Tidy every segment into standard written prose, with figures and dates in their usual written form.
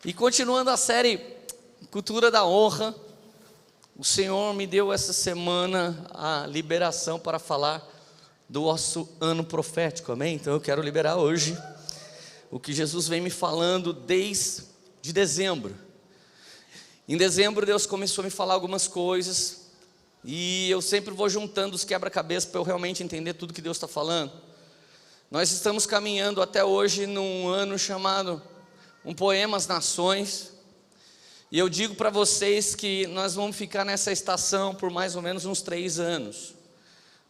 E continuando a série Cultura da Honra, o Senhor me deu essa semana a liberação para falar do nosso ano profético, amém? Então eu quero liberar hoje o que Jesus vem me falando desde dezembro. Em dezembro Deus começou a me falar algumas coisas, e eu sempre vou juntando os quebra-cabeças para eu realmente entender tudo que Deus está falando. Nós estamos caminhando até hoje num ano chamado Um Poema às Nações, e eu digo para vocês que nós vamos ficar nessa estação por mais ou menos uns 3 anos,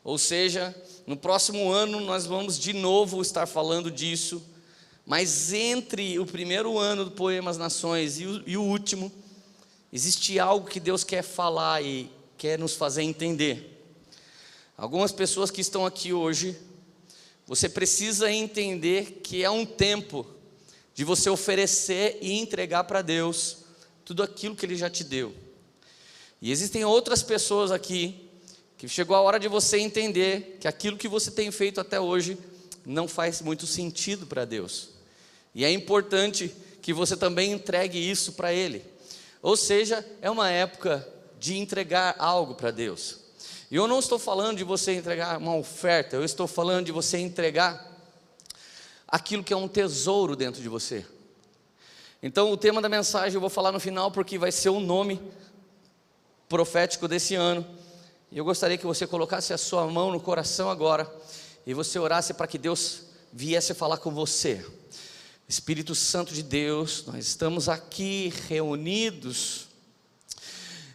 ou seja, no próximo ano nós vamos de novo estar falando disso, mas entre o primeiro ano do Poema às Nações e o último, existe algo que Deus quer falar e quer nos fazer entender. Algumas pessoas que estão aqui hoje, você precisa entender que é um tempo de você oferecer e entregar para Deus tudo aquilo que Ele já te deu. E existem outras pessoas aqui, que chegou a hora de você entender que aquilo que você tem feito até hoje não faz muito sentido para Deus. E é importante que você também entregue isso para Ele. Ou seja, é uma época de entregar algo para Deus. E eu não estou falando de você entregar uma oferta, eu estou falando de você entregar aquilo que é um tesouro dentro de você. Então o tema da mensagem eu vou falar no final, porque vai ser o nome profético desse ano. E eu gostaria que você colocasse a sua mão no coração agora, e você orasse para que Deus viesse falar com você. Espírito Santo de Deus, nós estamos aqui reunidos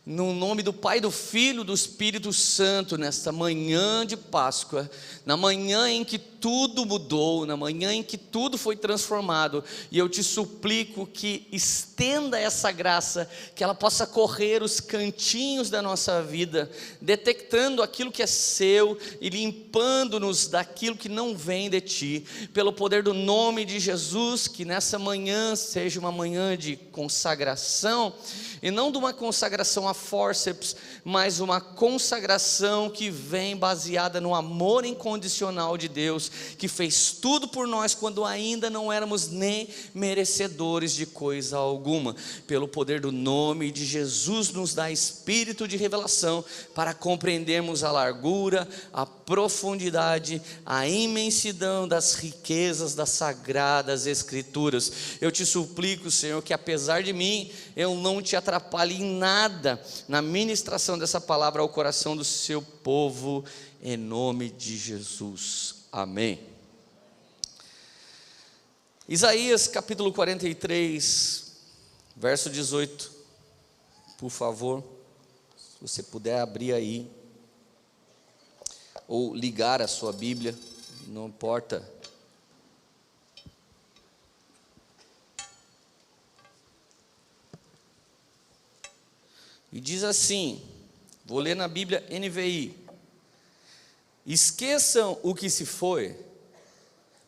no nome do Pai, do Filho e do Espírito Santo, nesta manhã de Páscoa, na manhã em que tudo mudou, na manhã em que tudo foi transformado, e eu te suplico que estenda essa graça, que ela possa correr os cantinhos da nossa vida, detectando aquilo que é seu e limpando-nos daquilo que não vem de ti, pelo poder do nome de Jesus. Que nessa manhã seja uma manhã de consagração, e não de uma consagração a fórceps, mas uma consagração que vem baseada no amor incondicional de Deus, que fez tudo por nós quando ainda não éramos nem merecedores de coisa alguma. Pelo poder do nome de Jesus, nos dá espírito de revelação para compreendermos a largura, a profundidade, a imensidão das riquezas das sagradas Escrituras. Eu te suplico, Senhor, que apesar de mim, eu não te atrapalhe em nada na ministração dessa palavra ao coração do seu povo, em nome de Jesus, amém. Isaías capítulo 43, verso 18, por favor, se você puder abrir aí, ou ligar a sua Bíblia, não importa. E diz assim, vou ler na Bíblia NVI: esqueçam o que se foi,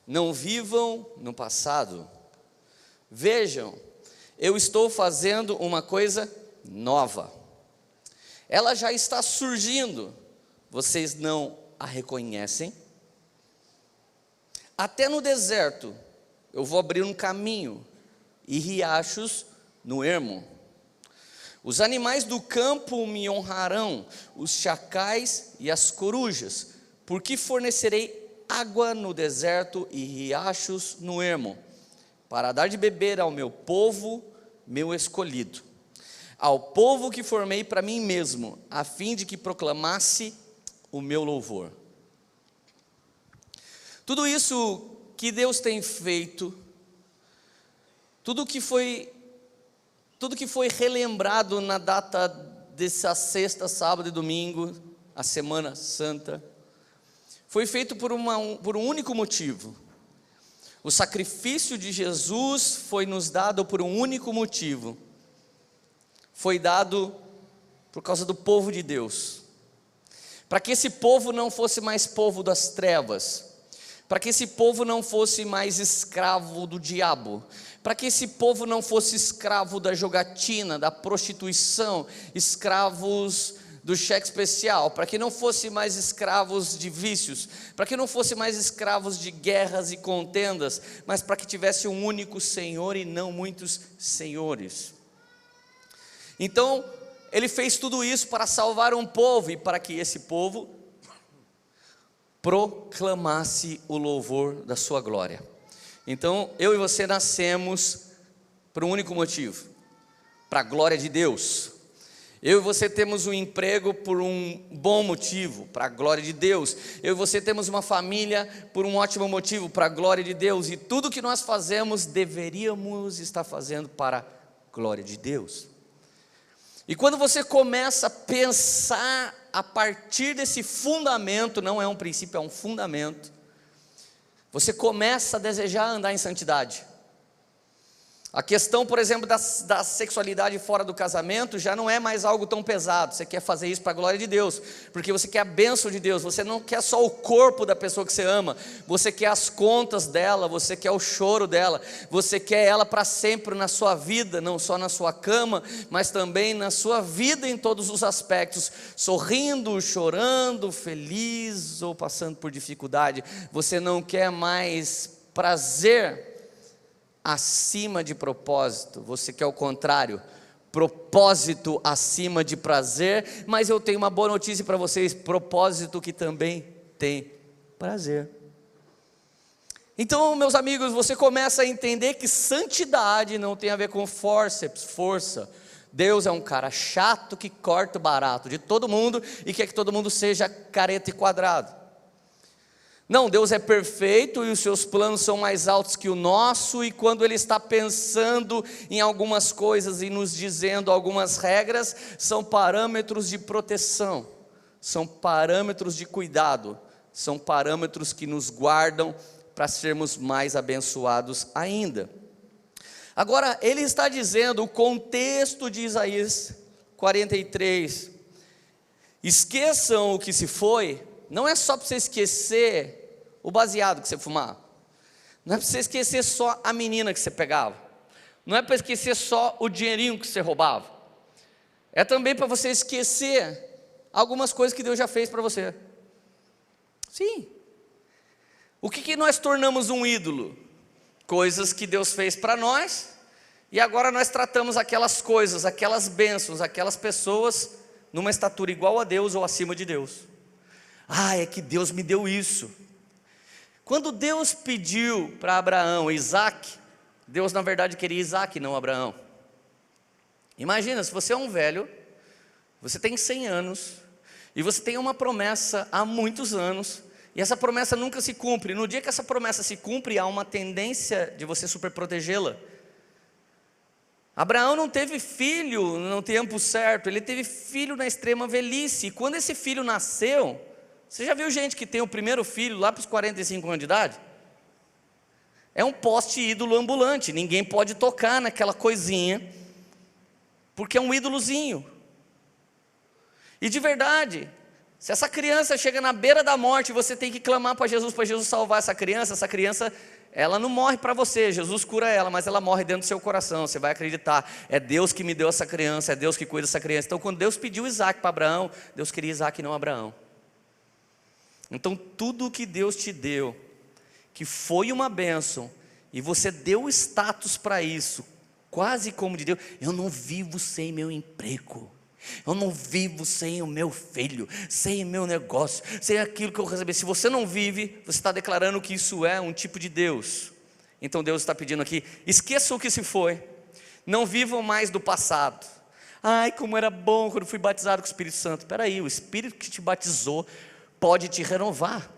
não vivam no passado. Vejam, eu estou fazendo uma coisa nova. Ela já está surgindo, vocês não a reconhecem? Até no deserto eu vou abrir um caminho e riachos no ermo. Os animais do campo me honrarão, os chacais e as corujas, porque fornecerei água no deserto e riachos no ermo, para dar de beber ao meu povo, meu escolhido, ao povo que formei para mim mesmo, a fim de que proclamasse o meu louvor. Tudo isso que Deus tem feito, tudo que foi relembrado na data dessa sexta, sábado e domingo, a Semana Santa, foi feito por um único motivo. O sacrifício de Jesus foi nos dado por um único motivo. Foi dado por causa do povo de Deus, para que esse povo não fosse mais povo das trevas, para que esse povo não fosse mais escravo do diabo, para que esse povo não fosse escravo da jogatina, da prostituição, escravos do cheque especial, para que não fossem mais escravos de vícios, para que não fossem mais escravos de guerras e contendas, mas para que tivesse um único Senhor e não muitos senhores. Então, ele fez tudo isso para salvar um povo, e para que esse povo proclamasse o louvor da sua glória. Então, eu e você nascemos por um único motivo, para a glória de Deus. Eu e você temos um emprego por um bom motivo, para a glória de Deus. Eu e você temos uma família por um ótimo motivo, para a glória de Deus. E tudo que nós fazemos, deveríamos estar fazendo para a glória de Deus. E quando você começa a pensar a partir desse fundamento, não é um princípio, é um fundamento, você começa a desejar andar em santidade. A questão, por exemplo, da sexualidade fora do casamento já não é mais algo tão pesado. Você quer fazer isso para a glória de Deus, porque você quer a bênção de Deus. Você não quer só o corpo da pessoa que você ama, você quer as contas dela, você quer o choro dela, você quer ela para sempre na sua vida, não só na sua cama, mas também na sua vida em todos os aspectos, sorrindo, chorando, feliz ou passando por dificuldade. Você não quer mais prazer acima de propósito, você quer o contrário, propósito acima de prazer. Mas eu tenho uma boa notícia para vocês: propósito que também tem prazer. Então, meus amigos, você começa a entender que santidade não tem a ver com força. Deus é um cara chato que corta o barato de todo mundo e quer que todo mundo seja careta e quadrado. Não, Deus é perfeito e os seus planos são mais altos que o nosso, e quando Ele está pensando em algumas coisas e nos dizendo algumas regras, são parâmetros de proteção, são parâmetros de cuidado, são parâmetros que nos guardam para sermos mais abençoados ainda. Agora, Ele está dizendo, o contexto de Isaías 43, esqueçam o que se foi. Não é só para você esquecer o baseado que você fumava, não é para você esquecer só a menina que você pegava, não é para esquecer só o dinheirinho que você roubava, é também para você esquecer algumas coisas que Deus já fez para você. Sim. O que nós tornamos um ídolo? Coisas que Deus fez para nós, e agora nós tratamos aquelas coisas, aquelas bênçãos, aquelas pessoas numa estatura igual a Deus ou acima de Deus. É que Deus me deu isso. Quando Deus pediu para Abraão Isaac, Deus na verdade queria Isaac, não Abraão. Imagina, se você é um velho, você tem 100 anos, e você tem uma promessa há muitos anos, e essa promessa nunca se cumpre. No dia que essa promessa se cumpre, há uma tendência de você super protegê-la. Abraão não teve filho no tempo certo, ele teve filho na extrema velhice, e quando esse filho nasceu, você já viu gente que tem o primeiro filho lá para os 45 anos de idade? É um poste ídolo ambulante, ninguém pode tocar naquela coisinha, porque é um ídolozinho. E de verdade, se essa criança chega na beira da morte, você tem que clamar para Jesus salvar essa criança, ela não morre para você, Jesus cura ela, mas ela morre dentro do seu coração. Você vai acreditar, é Deus que me deu essa criança, é Deus que cuida dessa criança. Então quando Deus pediu Isaac para Abraão, Deus queria Isaac e não Abraão. Então tudo o que Deus te deu, que foi uma bênção, e você deu status para isso, quase como de Deus. Eu não vivo sem meu emprego, eu não vivo sem o meu filho, sem o meu negócio, sem aquilo que eu recebi. Se você não vive, você está declarando que isso é um tipo de Deus. Então Deus está pedindo aqui, esqueça o que se foi, não vivam mais do passado. Como era bom quando fui batizado com o Espírito Santo. Espera aí, o Espírito que te batizou pode te renovar.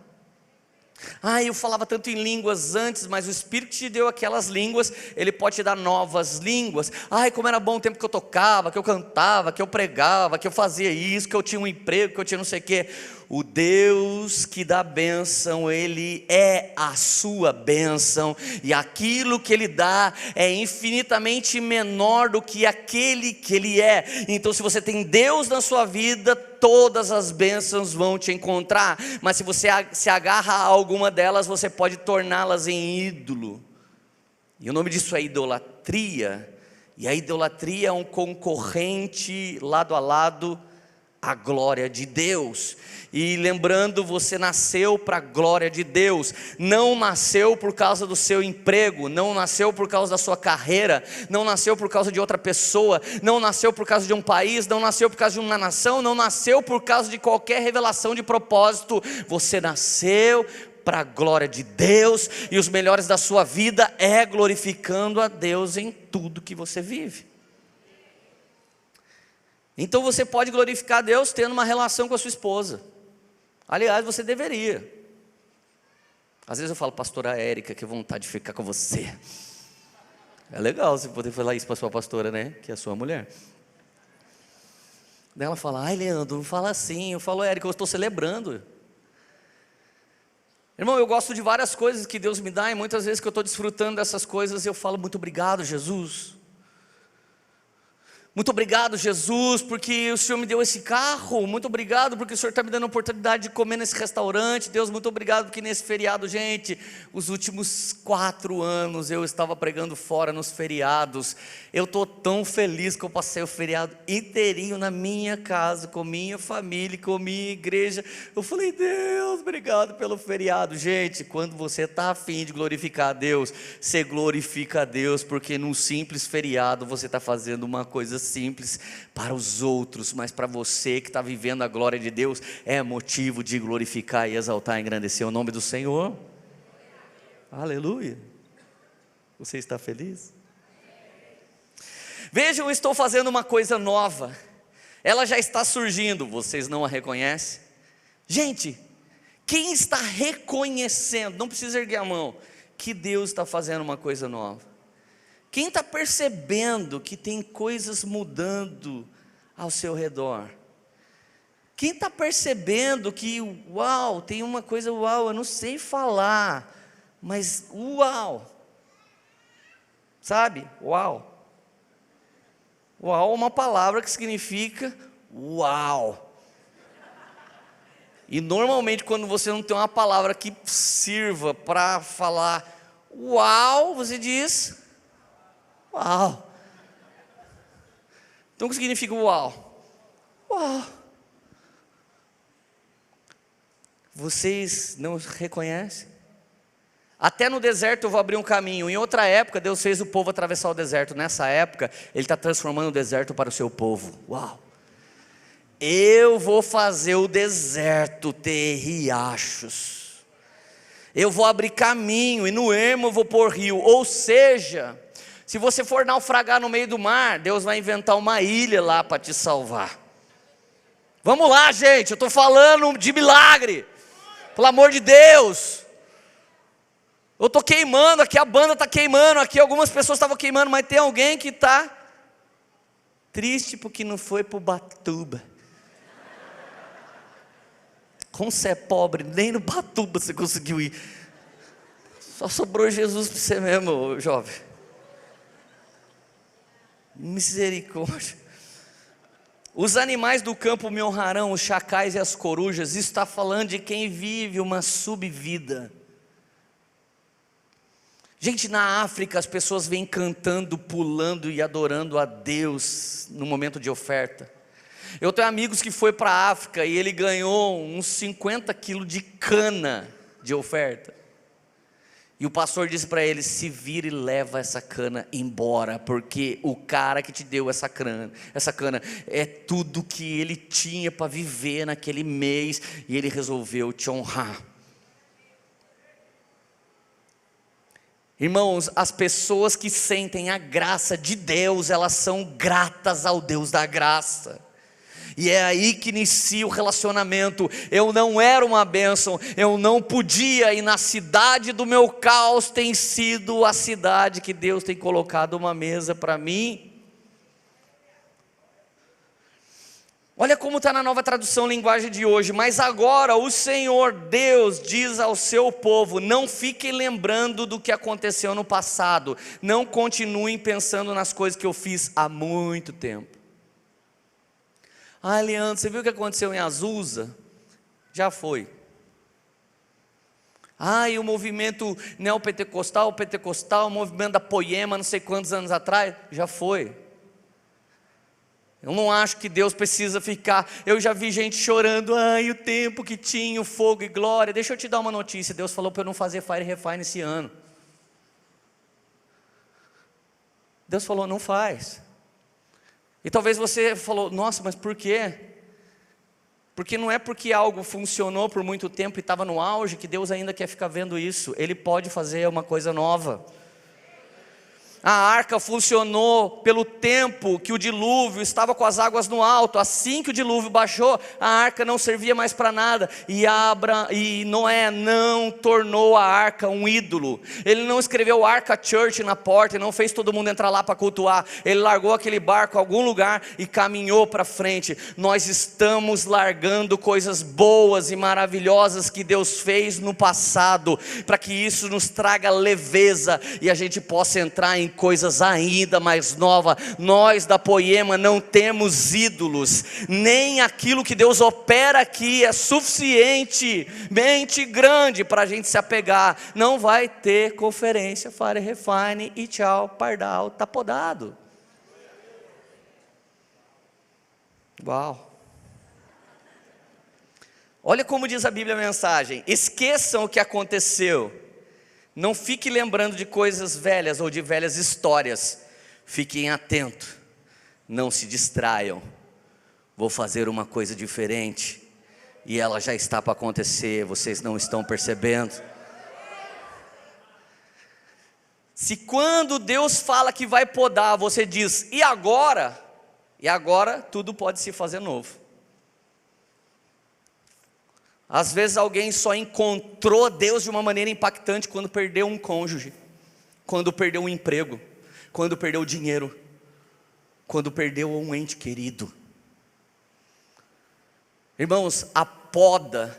Eu falava tanto em línguas antes, mas o Espírito te deu aquelas línguas, Ele pode te dar novas línguas. Como era bom o tempo que eu tocava, que eu cantava, que eu pregava, que eu fazia isso, que eu tinha um emprego, que eu tinha não sei o quê. O Deus que dá bênção, Ele é a sua bênção, e aquilo que Ele dá é infinitamente menor do que aquele que Ele é. Então se você tem Deus na sua vida, todas as bênçãos vão te encontrar, mas se você se agarra a alguma delas, você pode torná-las em ídolo, e o nome disso é idolatria, e a idolatria é um concorrente lado a lado a glória de Deus. E lembrando, você nasceu para a glória de Deus, não nasceu por causa do seu emprego, não nasceu por causa da sua carreira, não nasceu por causa de outra pessoa, não nasceu por causa de um país, não nasceu por causa de uma nação, não nasceu por causa de qualquer revelação de propósito. Você nasceu para a glória de Deus, e os melhores da sua vida é glorificando a Deus em tudo que você vive. Então você pode glorificar a Deus tendo uma relação com a sua esposa. Aliás, você deveria. Às vezes eu falo, pastora Érica, que vontade de ficar com você. É legal você poder falar isso para sua pastora, né? Que é a sua mulher. Daí ela fala, ai Leandro, não fala assim. Eu falo, Érica, eu estou celebrando. Irmão, eu gosto de várias coisas que Deus me dá, e muitas vezes que eu estou desfrutando dessas coisas, eu falo, muito obrigado, Jesus. Muito obrigado, Jesus, porque o Senhor me deu esse carro. Muito obrigado porque o Senhor está me dando a oportunidade de comer nesse restaurante. Deus, muito obrigado porque nesse feriado, gente, os últimos 4 anos eu estava pregando fora nos feriados. Eu estou tão feliz que eu passei o feriado inteirinho na minha casa, com minha família, com minha igreja. Eu falei, Deus, obrigado pelo feriado. Gente, quando você está afim de glorificar a Deus, você glorifica a Deus, porque num simples feriado você está fazendo uma coisa simples para os outros, mas para você que está vivendo a glória de Deus, é motivo de glorificar e exaltar e engrandecer o nome do Senhor. Aleluia. Você está feliz? Vejam, eu estou fazendo uma coisa nova, ela já está surgindo, vocês não a reconhecem? Gente, quem está reconhecendo, não precisa erguer a mão, que Deus está fazendo uma coisa nova? Quem está percebendo que tem coisas mudando ao seu redor? Quem está percebendo que, uau, tem uma coisa, uau, eu não sei falar, mas uau, sabe, uau. Uau é uma palavra que significa uau. E normalmente quando você não tem uma palavra que sirva para falar uau, você diz uau. Então o que significa uau? Uau. Vocês não reconhecem? Até no deserto eu vou abrir um caminho. Em outra época Deus fez o povo atravessar o deserto. Nessa época Ele está transformando o deserto para o seu povo. Uau. Eu vou fazer o deserto ter riachos. Eu vou abrir caminho, e no ermo eu vou pôr rio. Ou seja, se você for naufragar no meio do mar, Deus vai inventar uma ilha lá para te salvar. Vamos lá, gente, eu estou falando de milagre. Pelo amor de Deus. Eu estou queimando, aqui a banda está queimando, aqui algumas pessoas estavam queimando, mas tem alguém que está triste porque não foi para o Batuba. Como você é pobre, nem no Batuba você conseguiu ir. Só sobrou Jesus para você mesmo, jovem. Misericórdia. Os animais do campo me honrarão, os chacais e as corujas. Isso está falando de quem vive uma subvida. Gente, na África as pessoas vêm cantando, pulando e adorando a Deus no momento de oferta. Eu tenho amigos que foi para a África e ele ganhou uns 50 quilos de cana de oferta. E o pastor disse para ele, se vira e leva essa cana embora, porque o cara que te deu essa cana é tudo que ele tinha para viver naquele mês, e ele resolveu te honrar. Irmãos, as pessoas que sentem a graça de Deus, elas são gratas ao Deus da graça. E é aí que inicia o relacionamento. Eu não era uma bênção, eu não podia, e na cidade do meu caos tem sido a cidade que Deus tem colocado uma mesa para mim. Olha como está na Nova Tradução Linguagem de hoje. Mas agora o Senhor Deus diz ao seu povo, não fiquem lembrando do que aconteceu no passado, não continuem pensando nas coisas que eu fiz há muito tempo. Ah, Leandro, você viu o que aconteceu em Azusa? Já foi. Ah, e o movimento neopentecostal, o movimento da Poema, não sei quantos anos atrás? Já foi. Eu não acho que Deus precisa ficar. Eu já vi gente chorando, ai, o tempo que tinha, o fogo e glória. Deixa eu te dar uma notícia, Deus falou para eu não fazer Fire Refine esse ano. Deus falou, não faz. E talvez você falou, nossa, mas por quê? Porque não é porque algo funcionou por muito tempo e estava no auge que Deus ainda quer ficar vendo isso. Ele pode fazer uma coisa nova. A arca funcionou pelo tempo que o dilúvio estava com as águas no alto. Assim que o dilúvio baixou, a arca não servia mais para nada. E Noé não tornou a arca um ídolo. Ele não escreveu Arca Church na porta e não fez todo mundo entrar lá para cultuar. Ele largou aquele barco em algum lugar e caminhou para frente. Nós estamos largando coisas boas e maravilhosas que Deus fez no passado, para que isso nos traga leveza e a gente possa entrar em coisas ainda mais novas. Nós da Poema não temos ídolos, nem aquilo que Deus opera aqui é suficientemente grande para a gente se apegar. Não vai ter conferência Fire Refine e tchau, pardal, tá podado. Uau! Olha como diz a Bíblia a mensagem: esqueçam o que aconteceu. Não fique lembrando de coisas velhas ou de velhas histórias. Fiquem atentos. Não se distraiam. Vou fazer uma coisa diferente. E ela já está para acontecer. Vocês não estão percebendo? Se quando Deus fala que vai podar, você diz, e agora? E agora tudo pode se fazer novo. Às vezes alguém só encontrou Deus de uma maneira impactante quando perdeu um cônjuge, quando perdeu um emprego, quando perdeu dinheiro, quando perdeu um ente querido. Irmãos, a poda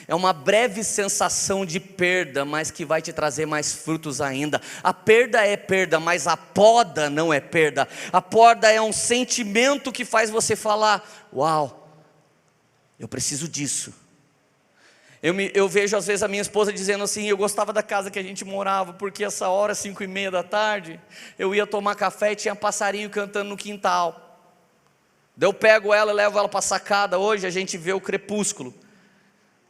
é uma breve sensação de perda, mas que vai te trazer mais frutos ainda. A perda é perda, mas a poda não é perda. A poda é um sentimento que faz você falar, uau, eu preciso disso. Eu vejo às vezes a minha esposa dizendo assim, eu gostava da casa que a gente morava, porque essa hora, 5:30 da tarde, eu ia tomar café e tinha passarinho cantando no quintal. Daí eu pego ela e levo ela para a sacada. Hoje a gente vê o crepúsculo.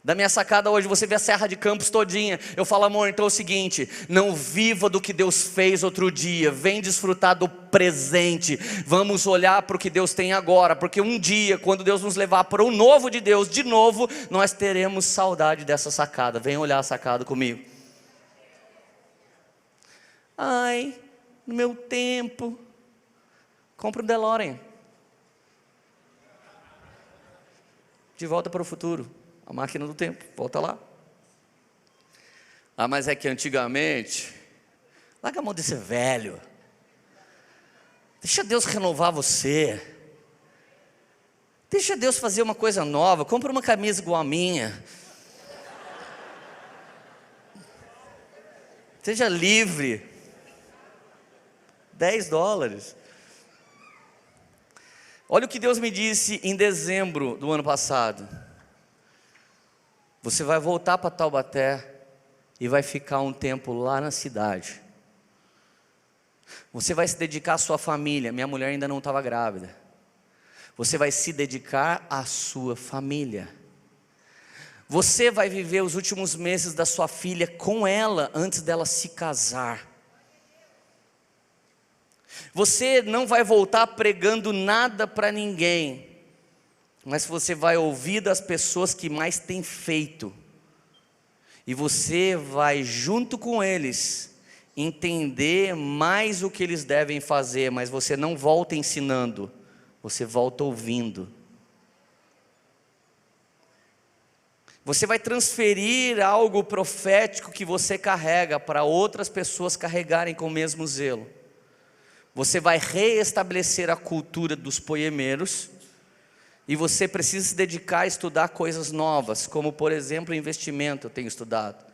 Da minha sacada hoje você vê a Serra de Campos todinha. Eu falo, amor, então é o seguinte, não viva do que Deus fez outro dia, vem desfrutar do presente. Vamos olhar para o que Deus tem agora, porque um dia, quando Deus nos levar para o novo de Deus, de novo, nós teremos saudade dessa sacada. Vem olhar a sacada comigo. Ai, no meu tempo, compra um DeLorean. De volta para o futuro. A máquina do tempo, volta lá. Ah, mas é que antigamente, larga a mão de ser velho. Deixa Deus renovar você. Deixa Deus fazer uma coisa nova. Compra uma camisa igual a minha. Seja livre. $10. Olha o que Deus me disse em dezembro do ano passado. Você vai voltar para Taubaté e vai ficar um tempo lá na cidade. Você vai se dedicar à sua família. Minha mulher ainda não estava grávida. Você vai se dedicar à sua família. Você vai viver os últimos meses da sua filha com ela antes dela se casar. Você não vai voltar pregando nada para ninguém, mas você vai ouvir das pessoas que mais têm feito, e você vai junto com eles entender mais o que eles devem fazer, mas você não volta ensinando, você volta ouvindo. Você vai transferir algo profético que você carrega para outras pessoas carregarem com o mesmo zelo. Você vai reestabelecer a cultura dos poemeiros. E você precisa se dedicar a estudar coisas novas, como por exemplo investimento, eu tenho estudado.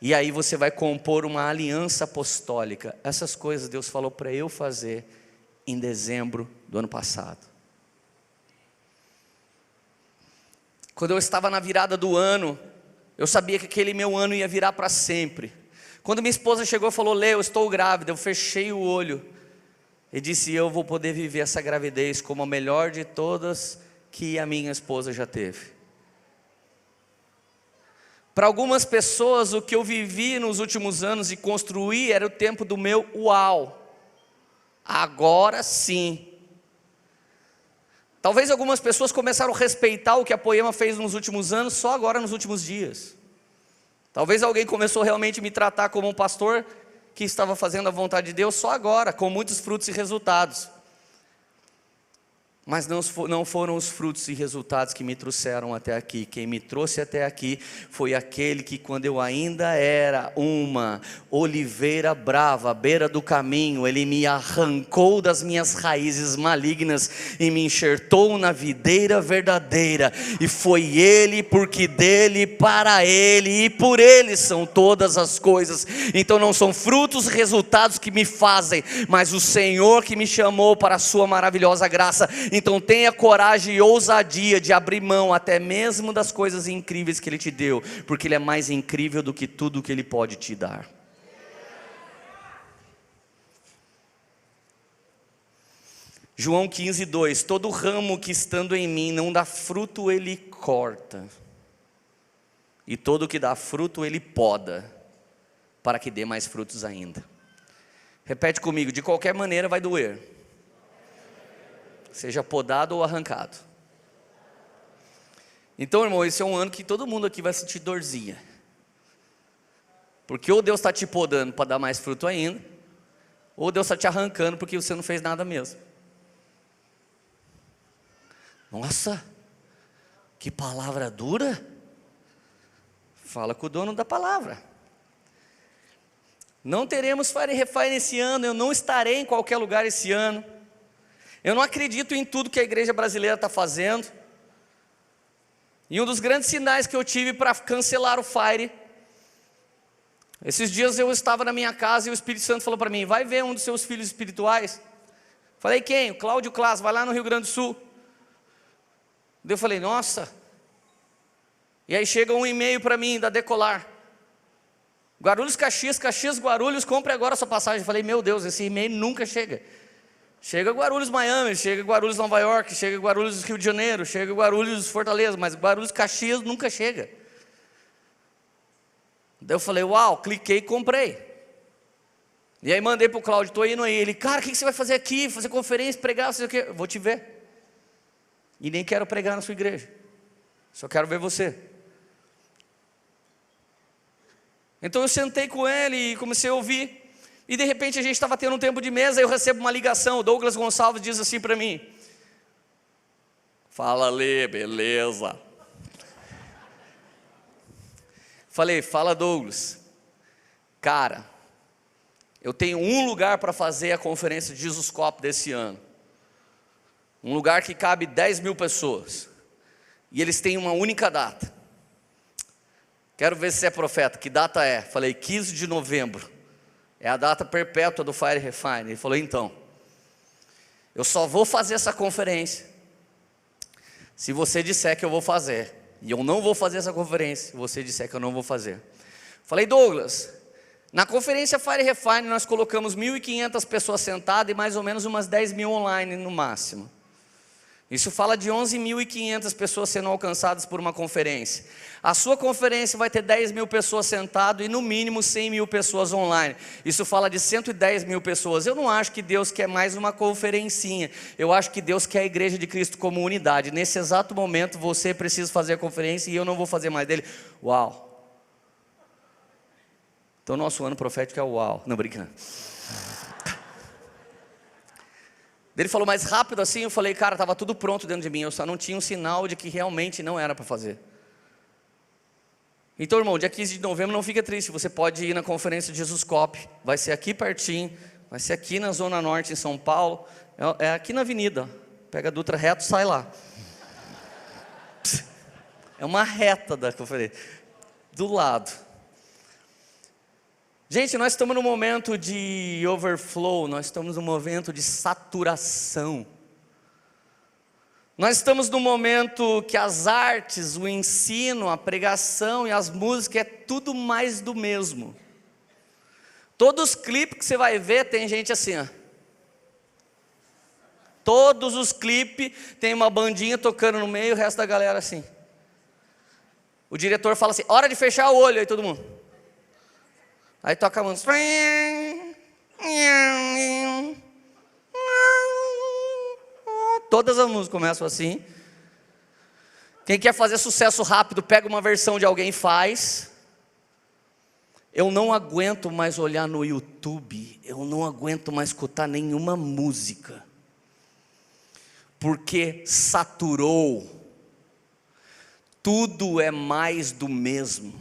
E aí você vai compor uma aliança apostólica. Essas coisas Deus falou para eu fazer em dezembro do ano passado. Quando eu estava na virada do ano, eu sabia que aquele meu ano ia virar para sempre. Quando minha esposa chegou e falou, Lê, eu estou grávida, eu fechei o olho. e disse: eu vou poder viver essa gravidez como a melhor de todas que a minha esposa já teve. Para algumas pessoas, o que eu vivi nos últimos anos e construí era o tempo do meu uau. Agora sim. Talvez algumas pessoas começaram a respeitar o que a Poema fez nos últimos anos, só agora nos últimos dias. Talvez alguém começou realmente a me tratar como um pastor que estava fazendo a vontade de Deus só agora, com muitos frutos e resultados. Mas não foram os frutos e resultados que me trouxeram até aqui. Quem me trouxe até aqui foi aquele que, quando eu ainda era uma oliveira brava, à beira do caminho, Ele me arrancou das minhas raízes malignas e me enxertou na videira verdadeira. E foi Ele, porque dEle, para Ele e por Ele são todas as coisas. Então não são frutos e resultados que me fazem, mas o Senhor que me chamou para a sua maravilhosa graça. Então tenha coragem e ousadia de abrir mão até mesmo das coisas incríveis que Ele te deu, porque Ele é mais incrível do que tudo que Ele pode te dar. João 15:2: todo ramo que estando em mim não dá fruto, Ele corta, e todo que dá fruto, Ele poda, para que dê mais frutos ainda. Repete comigo: de qualquer maneira vai doer, seja podado ou arrancado. Então, irmão, esse é um ano que todo mundo aqui vai sentir dorzinha, porque ou Deus está te podando para dar mais fruto ainda, ou Deus está te arrancando porque você não fez nada mesmo. Nossa, que palavra dura. Fala com o dono da palavra. Não teremos Fire Refine esse ano, eu não estarei em qualquer lugar esse ano. Eu não acredito em tudo que a igreja brasileira está fazendo. E um dos grandes sinais que eu tive para cancelar o Fire, esses dias eu estava na minha casa e o Espírito Santo falou para mim: vai ver um dos seus filhos espirituais. Falei: quem? O Cláudio Class, vai lá no Rio Grande do Sul. Daí eu falei: nossa. E aí chega um e-mail para mim da Decolar: Guarulhos, Caxias, Caxias, Guarulhos, compre agora a sua passagem. Eu falei: meu Deus, esse e-mail nunca chega. Chega Guarulhos, Miami, chega Guarulhos, Nova York, chega Guarulhos, Rio de Janeiro, chega Guarulhos, Fortaleza, mas Guarulhos, Caxias nunca chega. Daí eu falei: uau, cliquei e comprei. E aí mandei para o Cláudio: estou indo aí. Ele: cara, o que você vai fazer aqui? Fazer conferência, pregar, não sei o quê. Vou te ver. E nem quero pregar na sua igreja, só quero ver você. Então eu sentei com ele e comecei a ouvir. E de repente a gente estava tendo um tempo de mesa, eu recebo uma ligação. O Douglas Gonçalves diz assim para mim: fala, Lê, beleza? Falei: fala, Douglas. Cara, eu tenho um lugar para fazer a conferência de Jesuscope desse ano. Um lugar que cabe 10 mil pessoas. E eles têm uma única data. Quero ver se você é profeta. Que data é? Falei: 15 de novembro. É a data perpétua do Fire Refine. Ele falou: então, eu só vou fazer essa conferência se você disser que eu vou fazer. E eu não vou fazer essa conferência se você disser que eu não vou fazer. Falei: Douglas, na conferência Fire Refine nós colocamos 1.500 pessoas sentadas e mais ou menos umas 10 mil online no máximo. Isso fala de 11.500 pessoas sendo alcançadas por uma conferência. A sua conferência vai ter 10 mil pessoas sentadas e no mínimo 100 mil pessoas online. Isso fala de 110 mil pessoas. Eu não acho que Deus quer mais uma conferencinha. Eu acho que Deus quer a igreja de Cristo como unidade. Nesse exato momento você precisa fazer a conferência e eu não vou fazer mais dele. Uau! Então nosso ano profético é o uau. Não, brincando. Ele falou mais rápido assim, eu falei: cara, estava tudo pronto dentro de mim, eu só não tinha um sinal de que realmente não era para fazer. Então, irmão, dia 15 de novembro não fica triste, você pode ir na conferência de Jesuscope, vai ser aqui pertinho, vai ser aqui na Zona Norte, em São Paulo, é aqui na avenida, pega a Dutra reto, sai lá. É uma reta da conferência, do lado. Gente, nós estamos num momento de overflow, nós estamos num momento de saturação. Nós estamos num momento que as artes, o ensino, a pregação e as músicas é tudo mais do mesmo. Todos os clipes que você vai ver tem gente assim, ó. Todos os clipes tem uma bandinha tocando no meio, o resto da galera assim. O diretor fala assim, hora de fechar o olho, aí todo mundo. Aí toca a música. Todas as músicas começam assim. Quem quer fazer sucesso rápido, pega uma versão de alguém e faz. Eu não aguento mais olhar no YouTube, eu não aguento mais escutar nenhuma música, porque saturou. Tudo é mais do mesmo.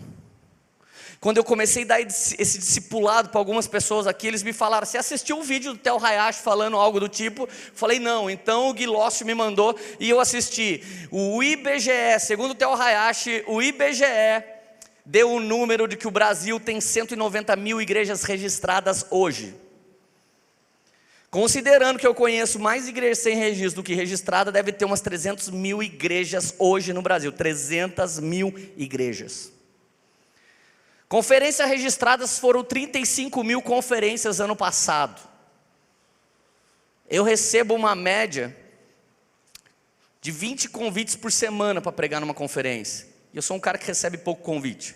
Quando eu comecei a dar esse discipulado para algumas pessoas aqui, eles me falaram, você assistiu um vídeo do Theo Hayashi falando algo do tipo? Falei, não. Então o Gui Lost me mandou e eu assisti. O IBGE, segundo o Theo Hayashi, o IBGE deu o número de que o Brasil tem 190 mil igrejas registradas hoje. Considerando que eu conheço mais igrejas sem registro do que registrada, deve ter umas 300 mil igrejas hoje no Brasil. 300 mil igrejas. Conferências registradas foram 35 mil conferências ano passado. Eu recebo uma média de 20 convites por semana para pregar numa conferência. E eu sou um cara que recebe pouco convite.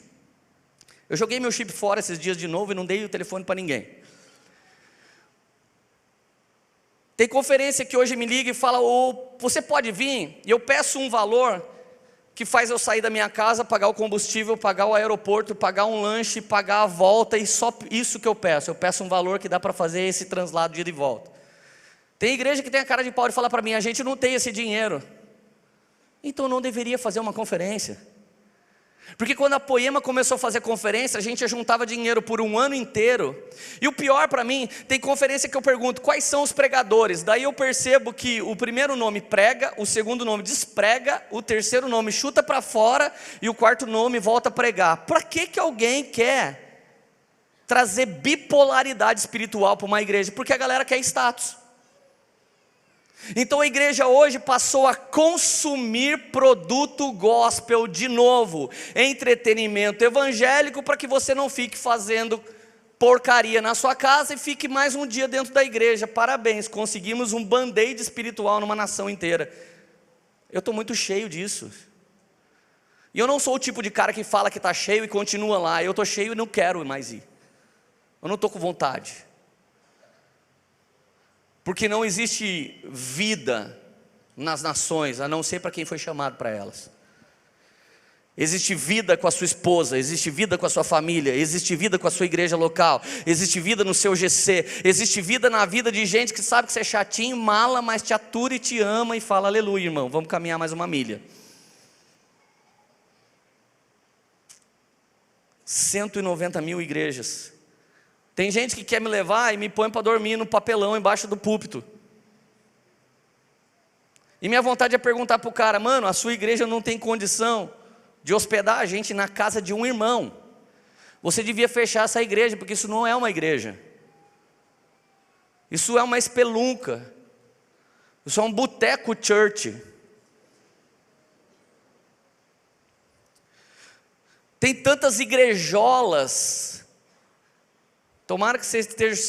Eu joguei meu chip fora esses dias de novo e não dei o telefone para ninguém. Tem conferência que hoje me liga e fala, você pode vir? E eu peço um valor que faz eu sair da minha casa, pagar o combustível, pagar o aeroporto, pagar um lanche, pagar a volta, e só isso que eu peço. Eu peço um valor que dá para fazer esse translado de ida e volta. Tem igreja que tem a cara de pau de falar para mim, a gente não tem esse dinheiro. Então não deveria fazer uma conferência. Porque quando a Poema começou a fazer conferência, a gente juntava dinheiro por um ano inteiro. E o pior para mim, tem conferência que eu pergunto, quais são os pregadores? Daí eu percebo que o primeiro nome prega, o segundo nome desprega, o terceiro nome chuta para fora e o quarto nome volta a pregar. Para que alguém quer trazer bipolaridade espiritual para uma igreja? Porque a galera quer status. Então a igreja hoje passou a consumir produto gospel de novo, entretenimento evangélico, para que você não fique fazendo porcaria na sua casa e fique mais um dia dentro da igreja. Parabéns, conseguimos um band-aid espiritual numa nação inteira. Eu estou muito cheio disso. E eu não sou o tipo de cara que fala que está cheio e continua lá. Eu estou cheio e não quero mais ir. Eu não estou com vontade. Porque não existe vida nas nações, a não ser para quem foi chamado para elas. Existe vida com a sua esposa, existe vida com a sua família, existe vida com a sua igreja local, existe vida no seu GC, existe vida na vida de gente que sabe que você é chatinho, mala, mas te atura e te ama e fala, aleluia, irmão, vamos caminhar mais uma milha. 190 mil igrejas. Tem gente que quer me levar e me põe para dormir no papelão embaixo do púlpito. E minha vontade é perguntar para o cara, mano, a sua igreja não tem condição de hospedar a gente na casa de um irmão. Você devia fechar essa igreja, porque isso não é uma igreja. Isso é uma espelunca. Isso é um boteco church. Tem tantas igrejolas. Tomara que você esteja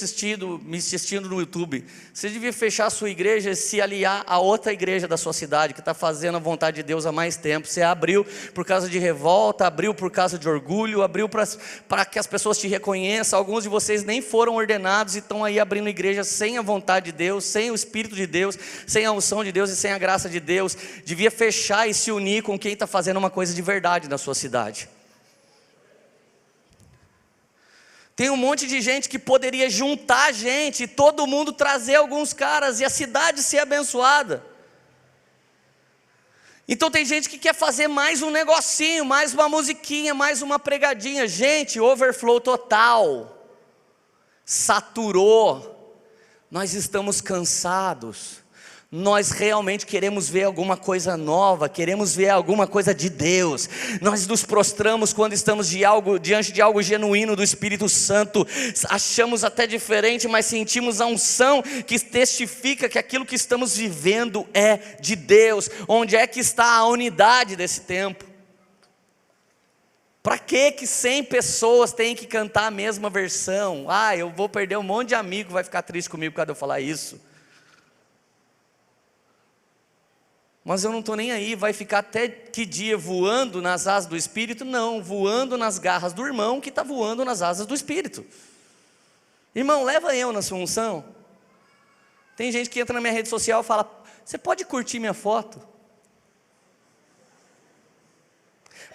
me assistindo no YouTube. Você devia fechar a sua igreja e se aliar a outra igreja da sua cidade, que está fazendo a vontade de Deus há mais tempo. Você abriu por causa de revolta, abriu por causa de orgulho, abriu para que as pessoas te reconheçam. Alguns de vocês nem foram ordenados e estão aí abrindo igreja sem a vontade de Deus, sem o Espírito de Deus, sem a unção de Deus e sem a graça de Deus. Devia fechar e se unir com quem está fazendo uma coisa de verdade na sua cidade. Tem um monte de gente que poderia juntar gente, e todo mundo trazer alguns caras, e a cidade ser abençoada. Então tem gente que quer fazer mais um negocinho, mais uma musiquinha, mais uma pregadinha. Gente, overflow total. Saturou. Nós estamos cansados. Nós realmente queremos ver alguma coisa nova, queremos ver alguma coisa de Deus. Nós nos prostramos quando estamos diante de algo genuíno do Espírito Santo. Achamos até diferente, mas sentimos a unção que testifica que aquilo que estamos vivendo é de Deus. Onde é que está a unidade desse tempo? Para que 100 pessoas têm que cantar a mesma versão? Eu vou perder um monte de amigo, vai ficar triste comigo por causa de eu falar isso. Mas eu não estou nem aí, vai ficar até que dia voando nas asas do Espírito? Não, voando nas garras do irmão que está voando nas asas do Espírito. Irmão, leva eu na sua unção. Tem gente que entra na minha rede social e fala: você pode curtir minha foto?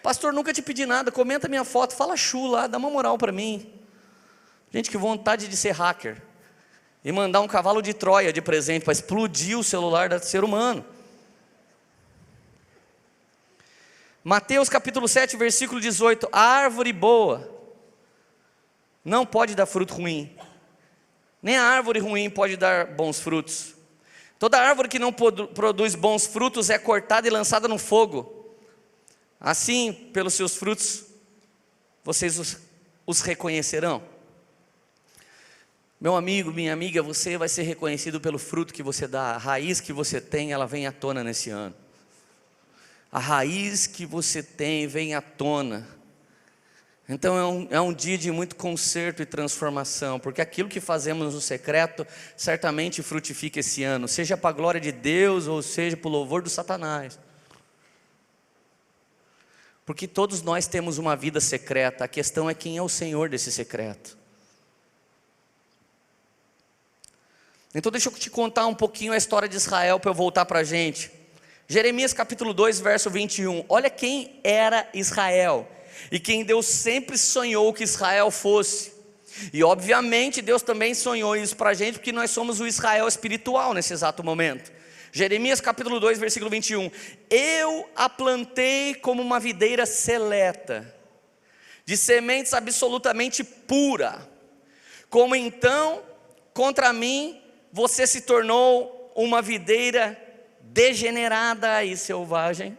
Pastor, nunca te pedi nada, comenta minha foto, fala chu lá, dá uma moral para mim. Gente, que vontade de ser hacker e mandar um cavalo de Troia de presente para explodir o celular do ser humano. Mateus capítulo 7, versículo 18: a árvore boa não pode dar fruto ruim, nem a árvore ruim pode dar bons frutos. Toda árvore que não produz bons frutos é cortada e lançada no fogo. Assim, pelos seus frutos, vocês os reconhecerão. Meu amigo, minha amiga, você vai ser reconhecido pelo fruto que você dá. A raiz que você tem, ela vem à tona nesse ano. A raiz que você tem vem à tona. Então é um dia de muito conserto e transformação, porque aquilo que fazemos no secreto certamente frutifica esse ano, seja para a glória de Deus ou seja para o louvor do Satanás. Porque todos nós temos uma vida secreta, a questão é quem é o Senhor desse secreto. Então deixa eu te contar um pouquinho a história de Israel para eu voltar para a gente. Jeremias capítulo 2, verso 21. Olha quem era Israel e quem Deus sempre sonhou que Israel fosse. E obviamente Deus também sonhou isso para a gente, porque nós somos o Israel espiritual nesse exato momento. Jeremias capítulo 2, versículo 21. Eu a plantei como uma videira seleta, de sementes absolutamente pura. Como então, contra mim, você se tornou uma videira degenerada e selvagem?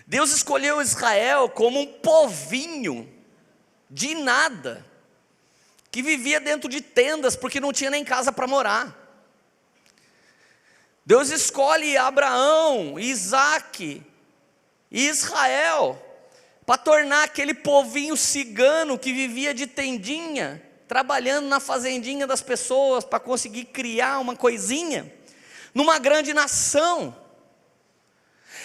Deus escolheu Israel como um povinho de nada, que vivia dentro de tendas, porque não tinha nem casa para morar. Deus escolhe Abraão, Isaac e Israel para tornar aquele povinho cigano que vivia de tendinha, trabalhando na fazendinha das pessoas para conseguir criar uma coisinha, numa grande nação.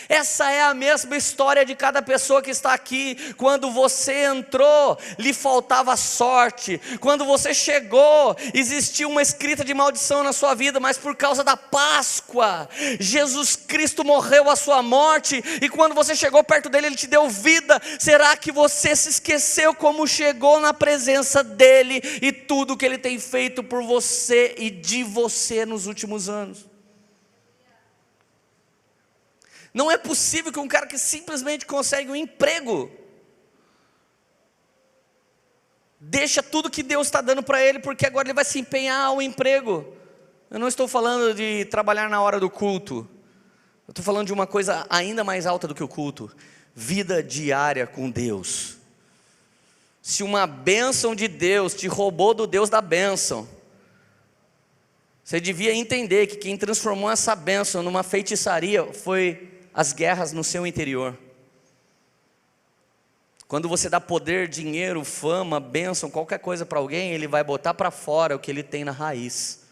Essa é a mesma história de cada pessoa que está aqui. Quando você entrou, lhe faltava sorte. Quando você chegou, existia uma escrita de maldição na sua vida, mas por causa da Páscoa, Jesus Cristo morreu a sua morte, e quando você chegou perto dele, ele te deu vida. Será que você se esqueceu como chegou na presença dele e tudo que ele tem feito por você e de você nos últimos anos? Não é possível que um cara que simplesmente consegue um emprego deixa tudo que Deus está dando para ele, porque agora ele vai se empenhar ao emprego. Eu não estou falando de trabalhar na hora do culto. Eu estou falando de uma coisa ainda mais alta do que o culto: vida diária com Deus. Se uma bênção de Deus te roubou do Deus da bênção, você devia entender que quem transformou essa bênção numa feitiçaria foi as guerras no seu interior. Quando você dá poder, dinheiro, fama, bênção, qualquer coisa para alguém, ele vai botar para fora o que ele tem na raiz.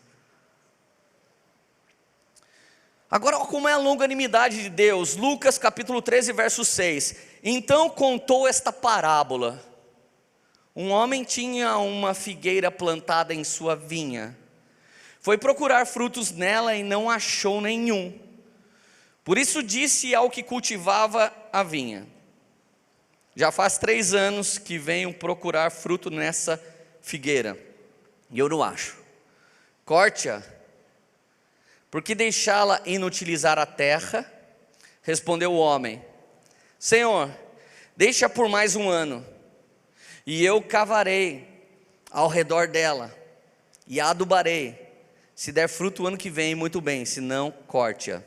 Agora, olha como é a longanimidade de Deus. Lucas capítulo 13, verso 6. Então contou esta parábola. Um homem tinha uma figueira plantada em sua vinha. Foi procurar frutos nela e não achou nenhum. Por isso disse ao que cultivava a vinha: já faz 3 anos que venho procurar fruto nessa figueira, e eu não acho. Corte-a, porque deixá-la inutilizar a terra? Respondeu o homem: Senhor, deixa por mais 1 ano, e eu cavarei ao redor dela, e a adubarei. Se der fruto o ano que vem, muito bem, se não, corte-a.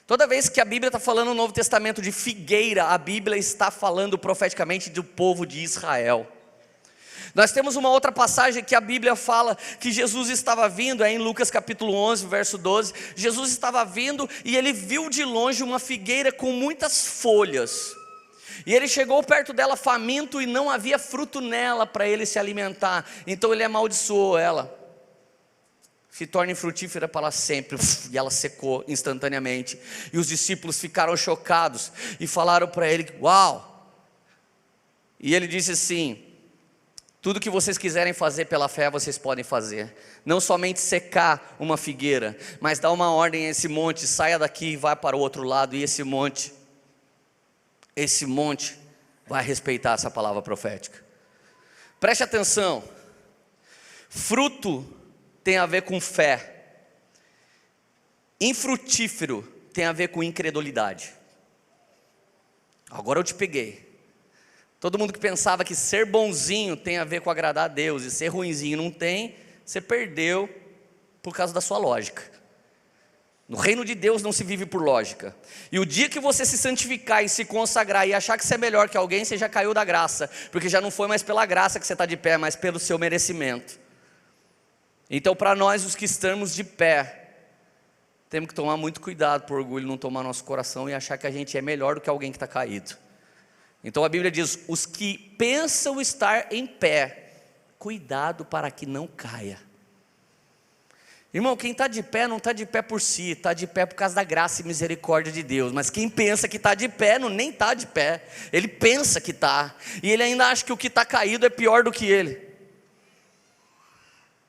Toda vez que a Bíblia está falando no Novo Testamento de figueira, a Bíblia está falando profeticamente do povo de Israel. Nós temos uma outra passagem que a Bíblia fala que Jesus estava vindo, é em Lucas capítulo 11, verso 12. Jesus estava vindo e ele viu de longe uma figueira com muitas folhas. E ele chegou perto dela faminto e não havia fruto nela para ele se alimentar. Então ele amaldiçoou ela. se torne frutífera para sempre. E ela secou instantaneamente. E os discípulos ficaram chocados e falaram para ele: uau! E ele disse assim: tudo que vocês quiserem fazer pela fé, vocês podem fazer. Não somente secar uma figueira, mas dar uma ordem a esse monte: saia daqui e vá para o outro lado. E esse monte vai respeitar essa palavra profética. Preste atenção. Fruto tem a ver com fé. Infrutífero tem a ver com incredulidade. Agora eu te peguei. Todo mundo que pensava que ser bonzinho tem a ver com agradar a Deus e ser ruinzinho não tem, você perdeu por causa da sua lógica. No reino de Deus não se vive por lógica. E o dia que você se santificar e se consagrar e achar que você é melhor que alguém, você já caiu da graça, porque já não foi mais pela graça que você está de pé, mas pelo seu merecimento. Então, para nós, os que estamos de pé, temos que tomar muito cuidado para o orgulho não tomar nosso coração e achar que a gente é melhor do que alguém que está caído. Então a Bíblia diz: os que pensam estar em pé, cuidado para que não caia. Irmão, quem está de pé não está de pé por si, está de pé por causa da graça e misericórdia de Deus. Mas quem pensa que está de pé, nem está de pé. Ele pensa que está, e ele ainda acha que o que está caído é pior do que ele.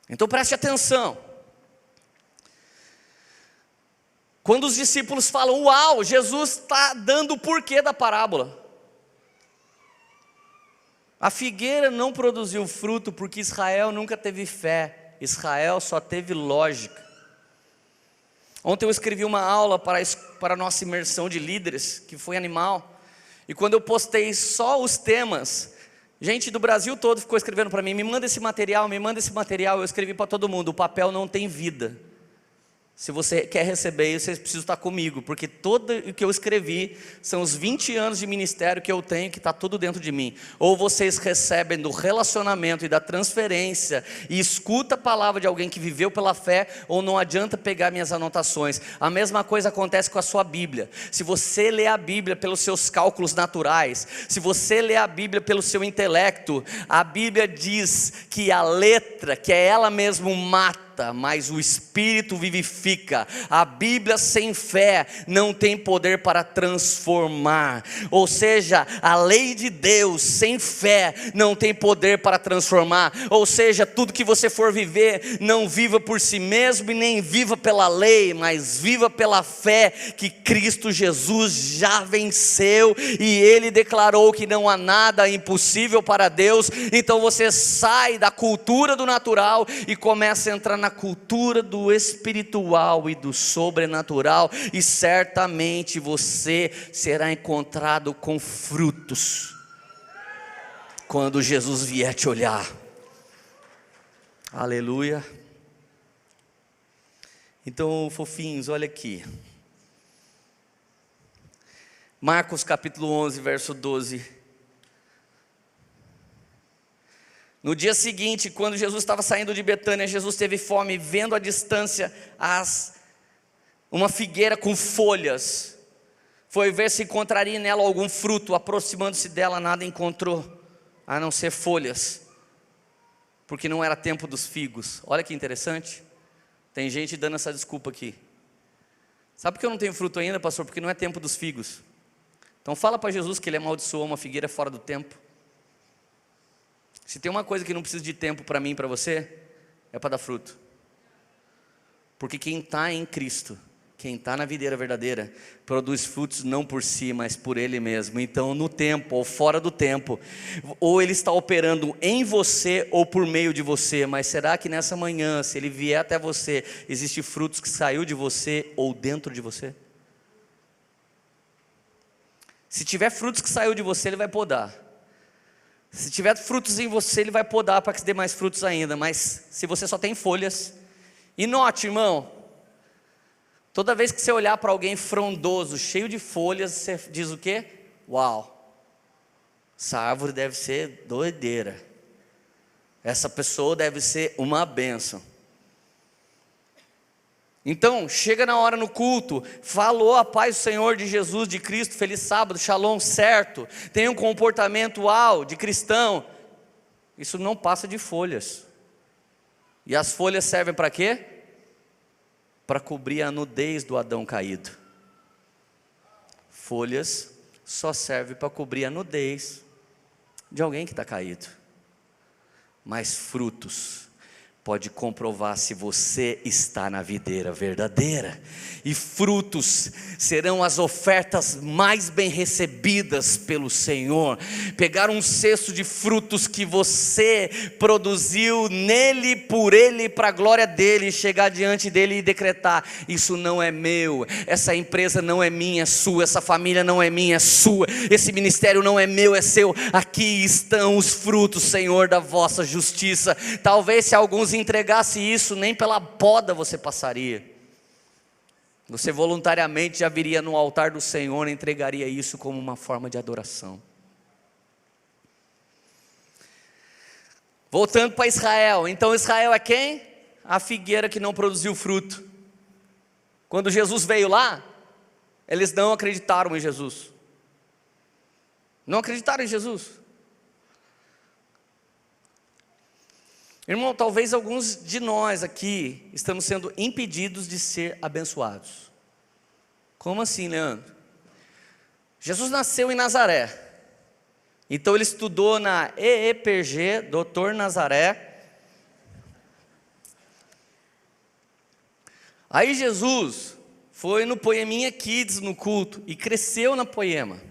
Então preste atenção. Quando os discípulos falam: uau, Jesus está dando o porquê da parábola. A figueira não produziu fruto porque Israel nunca teve fé. Israel só teve lógica. Ontem eu escrevi uma aula para a nossa imersão de líderes, que foi animal. E quando eu postei só os temas, gente do Brasil todo ficou escrevendo para mim: me manda esse material, me manda esse material. Eu escrevi para todo mundo: o papel não tem vida. Se você quer receber isso, você precisa estar comigo, porque tudo o que eu escrevi são os 20 anos de ministério que eu tenho, que está tudo dentro de mim. Ou vocês recebem do relacionamento e da transferência e escuta a palavra de alguém que viveu pela fé, ou não adianta pegar minhas anotações. A mesma coisa acontece com a sua Bíblia. Se você lê a Bíblia pelos seus cálculos naturais, se você lê a Bíblia pelo seu intelecto, a Bíblia diz que a letra, que é ela mesma, mata, mas o Espírito vivifica. A Bíblia sem fé não tem poder para transformar. Ou seja, a lei de Deus sem fé não tem poder para transformar. Ou seja, tudo que você for viver, não viva por si mesmo e nem viva pela lei, mas viva pela fé que Cristo Jesus já venceu, e Ele declarou que não há nada impossível para Deus. Então você sai da cultura do natural e começa a entrar na cultura do espiritual e do sobrenatural, e certamente você será encontrado com frutos quando Jesus vier te olhar. Aleluia. Então, fofinhos, olha aqui, Marcos capítulo 11, verso 12. No dia seguinte, quando Jesus estava saindo de Betânia, Jesus teve fome, vendo à distância uma figueira com folhas. Foi ver se encontraria nela algum fruto. Aproximando-se dela, nada encontrou, a não ser folhas, porque não era tempo dos figos. Olha que interessante. Tem gente dando essa desculpa aqui: sabe por que eu não tenho fruto ainda, pastor? Porque não é tempo dos figos. Então fala para Jesus que Ele amaldiçoou uma figueira fora do tempo. Se tem uma coisa que não precisa de tempo para mim e para você, é para dar fruto. Porque quem está em Cristo, quem está na videira verdadeira, produz frutos não por si, mas por Ele mesmo. Então, no tempo ou fora do tempo, ou Ele está operando em você ou por meio de você. Mas será que nessa manhã, se Ele vier até você, existe frutos que saiu de você ou dentro de você? Se tiver frutos que saiu de você, Ele vai podar. Se tiver frutos em você, Ele vai podar para que se dê mais frutos ainda. Mas se você só tem folhas, e note, irmão, toda vez que você olhar para alguém frondoso, cheio de folhas, você diz o quê? Uau, essa árvore deve ser doideira, essa pessoa deve ser uma bênção. Então, chega na hora no culto, falou a paz do Senhor, de Jesus, de Cristo, feliz sábado, shalom, certo, tem um comportamento de cristão, isso não passa de folhas. E as folhas servem para quê? para cobrir a nudez do Adão caído. Folhas só servem para cobrir a nudez de alguém que está caído. Mas frutos pode comprovar se você está na videira verdadeira. E frutos serão as ofertas mais bem recebidas pelo Senhor. Pegar um cesto de frutos que você produziu nele, por ele, para a glória dele, chegar diante dele e decretar: isso não é meu, essa empresa não é minha, é sua, essa família não é minha, é sua, esse ministério não é meu, é seu. Aqui estão os frutos, Senhor, da vossa justiça. Talvez se alguns entregasse isso, nem pela poda você passaria. Você voluntariamente já viria no altar do Senhor e entregaria isso como uma forma de adoração. Voltando para Israel. Então Israel é quem? A figueira que não produziu fruto. Quando Jesus veio lá, eles não acreditaram em Jesus. Não acreditaram em Jesus. Irmão, talvez alguns de nós aqui estamos sendo impedidos de ser abençoados. Como assim, Leandro? Jesus nasceu em Nazaré. Então ele estudou na EEPG, Doutor Nazaré. Aí Jesus foi no Poeminha Kids no culto e cresceu na Poema.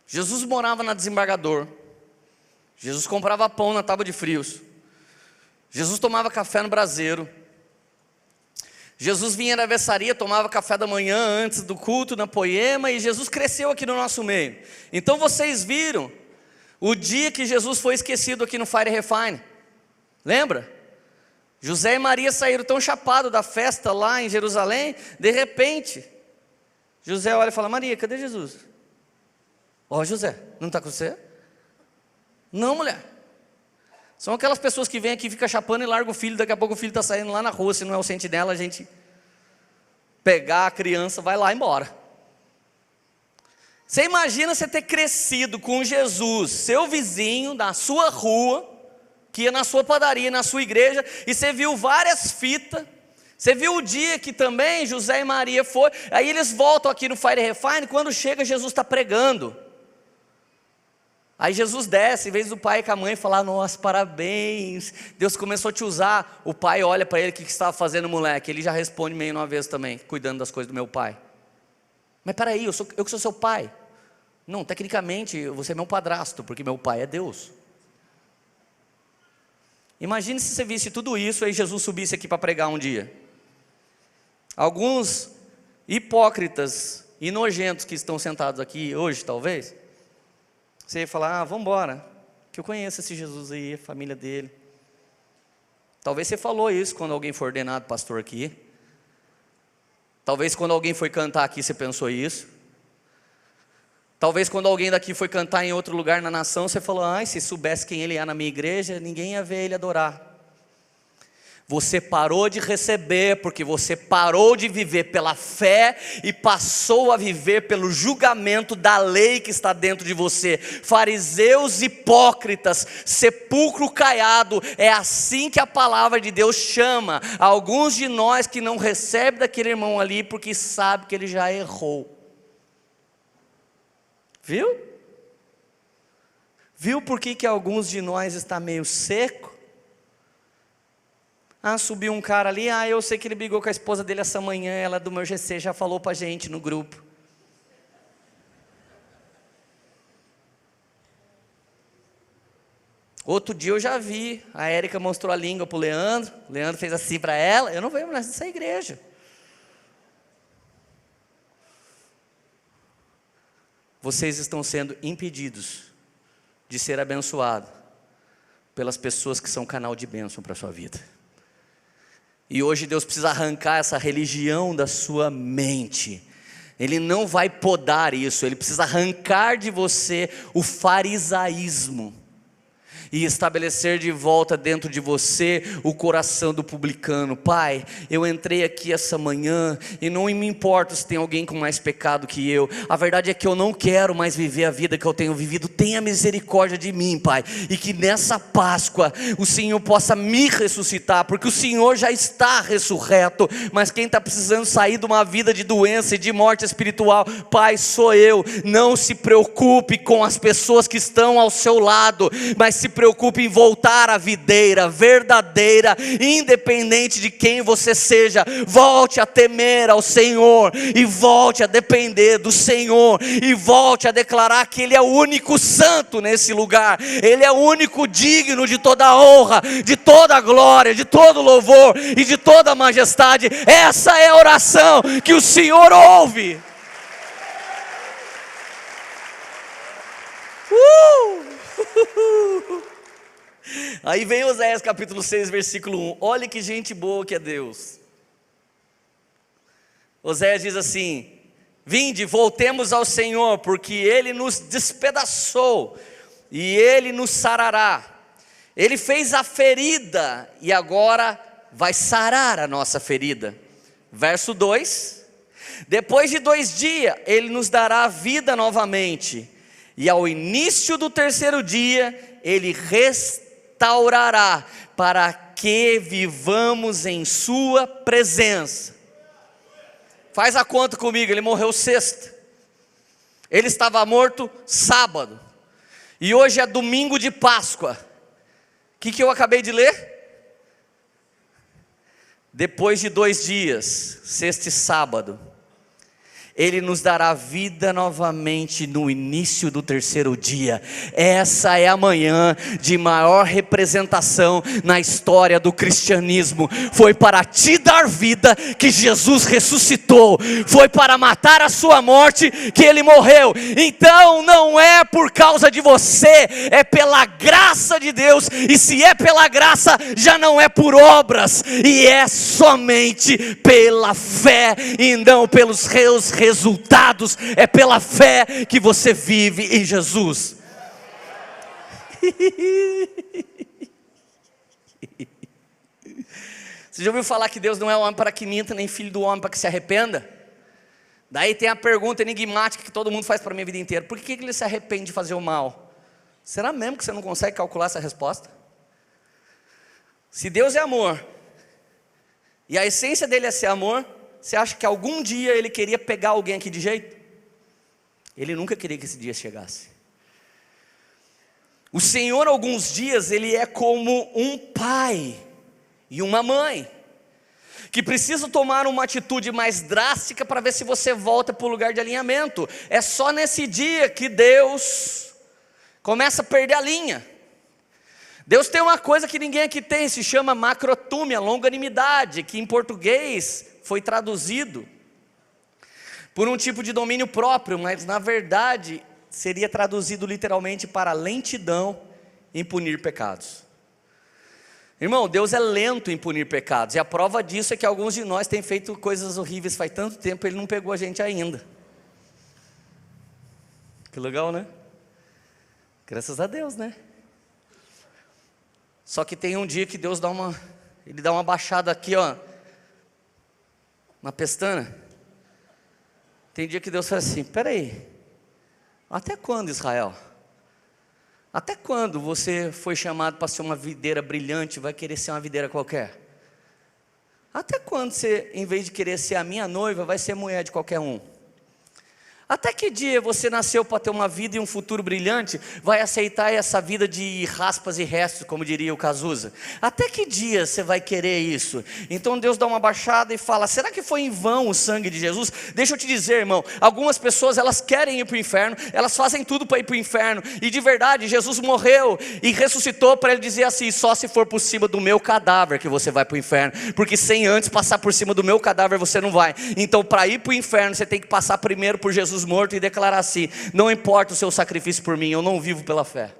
Jesus morava na Desembargador. Jesus comprava pão na Tábua de Frios. Jesus tomava café no braseiro. Jesus vinha na versaria, tomava café da manhã antes do culto na Poema, e Jesus cresceu aqui no nosso meio. Então vocês viram o dia que Jesus foi esquecido aqui no Fire Refine. Lembra? José e Maria saíram tão chapados da festa lá em Jerusalém, de repente, José olha e fala: Maria, cadê Jesus? Ó, José, não está com você? Não, mulher. São aquelas pessoas que vêm aqui, ficam chapando e largam o filho. Daqui a pouco o filho está saindo lá na rua. Se não é o sentinela, a gente pegar a criança, vai lá embora. Você imagina você ter crescido com Jesus, seu vizinho, na sua rua, que ia na sua padaria, na sua igreja, e você viu várias fitas. Você viu o dia que também José e Maria foram. Aí eles voltam aqui no Fire Refine. Quando chega, Jesus está pregando. Aí Jesus desce, em vez do pai com a mãe falar: nossa, parabéns, Deus começou a te usar. O pai olha para ele: o que você estava fazendo, moleque? Ele já responde meio uma vez também: cuidando das coisas do meu pai. Mas peraí, eu que sou seu pai. Não, tecnicamente você é meu padrasto, porque meu pai é Deus. Imagine se você visse tudo isso, aí Jesus subisse aqui para pregar um dia. Alguns hipócritas e nojentos que estão sentados aqui hoje, talvez, você ia falar: vamos embora, que eu conheço esse Jesus aí, a família dele. Talvez você falou isso quando alguém foi ordenado pastor aqui. Talvez quando alguém foi cantar aqui, você pensou isso. Talvez quando alguém daqui foi cantar em outro lugar na nação, você falou: ai, se soubesse quem ele é na minha igreja, ninguém ia ver ele adorar. Você parou de receber, porque você parou de viver pela fé e passou a viver pelo julgamento da lei que está dentro de você. Fariseus hipócritas, sepulcro caiado, é assim que a palavra de Deus chama alguns de nós que não recebem daquele irmão ali, porque sabe que ele já errou. Viu? Viu por que alguns de nós está meio seco? Ah, subiu um cara ali, eu sei que ele brigou com a esposa dele essa manhã, ela do meu GC já falou pra gente no grupo. Outro dia eu já vi, a Érica mostrou a língua pro Leandro, o Leandro fez assim para ela. Eu não vejo mais nessa igreja. Vocês estão sendo impedidos de ser abençoados pelas pessoas que são canal de bênção para a sua vida. E hoje Deus precisa arrancar essa religião da sua mente. Ele não vai podar isso, Ele precisa arrancar de você o farisaísmo. e estabelecer de volta dentro de você o coração do publicano. Pai, eu entrei aqui essa manhã e não me importa se tem alguém com mais pecado que eu. A verdade é que eu não quero mais viver a vida que eu tenho vivido. Tenha misericórdia de mim, Pai, e que nessa Páscoa o Senhor possa me ressuscitar, porque o Senhor já está ressurreto, mas quem está precisando sair de uma vida de doença e de morte espiritual, Pai, sou eu. Não se preocupe com as pessoas que estão ao seu lado, mas se preocupe em voltar à videira verdadeira, independente de quem você seja. Volte a temer ao Senhor, e volte a depender do Senhor, e volte a declarar que Ele é o único santo nesse lugar, Ele é o único digno de toda a honra, de toda a glória, de todo louvor e de toda a majestade. Essa é a oração que o Senhor ouve. Aí vem Oséias capítulo 6, versículo 1. Olha que gente boa que é Deus. Oséias diz assim: vinde, voltemos ao Senhor, porque Ele nos despedaçou e Ele nos sarará. Ele fez a ferida e agora vai sarar a nossa ferida. Verso 2: depois de 2 dias Ele nos dará vida novamente, e ao início do 3º dia Ele restaurará, para que vivamos em sua presença. Faz a conta comigo, Ele morreu sexta, Ele estava morto sábado, e hoje é domingo de Páscoa. O que eu acabei de ler? Depois de 2 dias, sexta e sábado, Ele nos dará vida novamente no início do 3º dia. Essa é a manhã de maior representação na história do cristianismo. Foi para te dar vida que Jesus ressuscitou. Foi para matar a sua morte que Ele morreu. Então não é por causa de você, é pela graça de Deus. E se é pela graça, já não é por obras, e é somente pela fé e não pelos resultados. É pela fé que você vive em Jesus. Você já ouviu falar que Deus não é homem para que minta, nem filho do homem para que se arrependa? Daí tem a pergunta enigmática que todo mundo faz para a minha vida inteira: por que Ele se arrepende de fazer o mal? Será mesmo que você não consegue calcular essa resposta? Se Deus é amor, e a essência dele é ser amor, você acha que algum dia Ele queria pegar alguém aqui de jeito? Ele nunca queria que esse dia chegasse. O Senhor, alguns dias, Ele é como um pai e uma mãe, que precisa tomar uma atitude mais drástica para ver se você volta para o lugar de alinhamento. É só nesse dia que Deus começa a perder a linha. Deus tem uma coisa que ninguém aqui tem, se chama macrotúmia, longanimidade, que em português foi traduzido por um tipo de domínio próprio, mas na verdade seria traduzido literalmente para lentidão em punir pecados. Irmão, Deus é lento em punir pecados, e a prova disso é que alguns de nós têm feito coisas horríveis faz tanto tempo, Ele não pegou a gente ainda. Que legal, né? Graças a Deus, né? Só que tem um dia que Deus Ele dá uma baixada aqui, ó, na pestana. Tem dia que Deus fala assim: peraí, até quando, Israel? Até quando você foi chamado para ser uma videira brilhante, vai querer ser uma videira qualquer? Até quando você, em vez de querer ser a minha noiva, vai ser mulher de qualquer um? Até que dia você nasceu para ter uma vida e um futuro brilhante, vai aceitar essa vida de raspas e restos, como diria o Cazuza? Até que dia você vai querer isso? Então Deus dá uma baixada e fala: será que foi em vão o sangue de Jesus? Deixa eu te dizer, irmão, algumas pessoas elas querem ir para o inferno, elas fazem tudo para ir para o inferno, e de verdade Jesus morreu e ressuscitou para Ele dizer assim: só se for por cima do meu cadáver que você vai para o inferno, porque sem antes passar por cima do meu cadáver você não vai. Então para ir para o inferno você tem que passar primeiro por Jesus morto e declarar assim: não importa o seu sacrifício por mim, eu não vivo pela fé.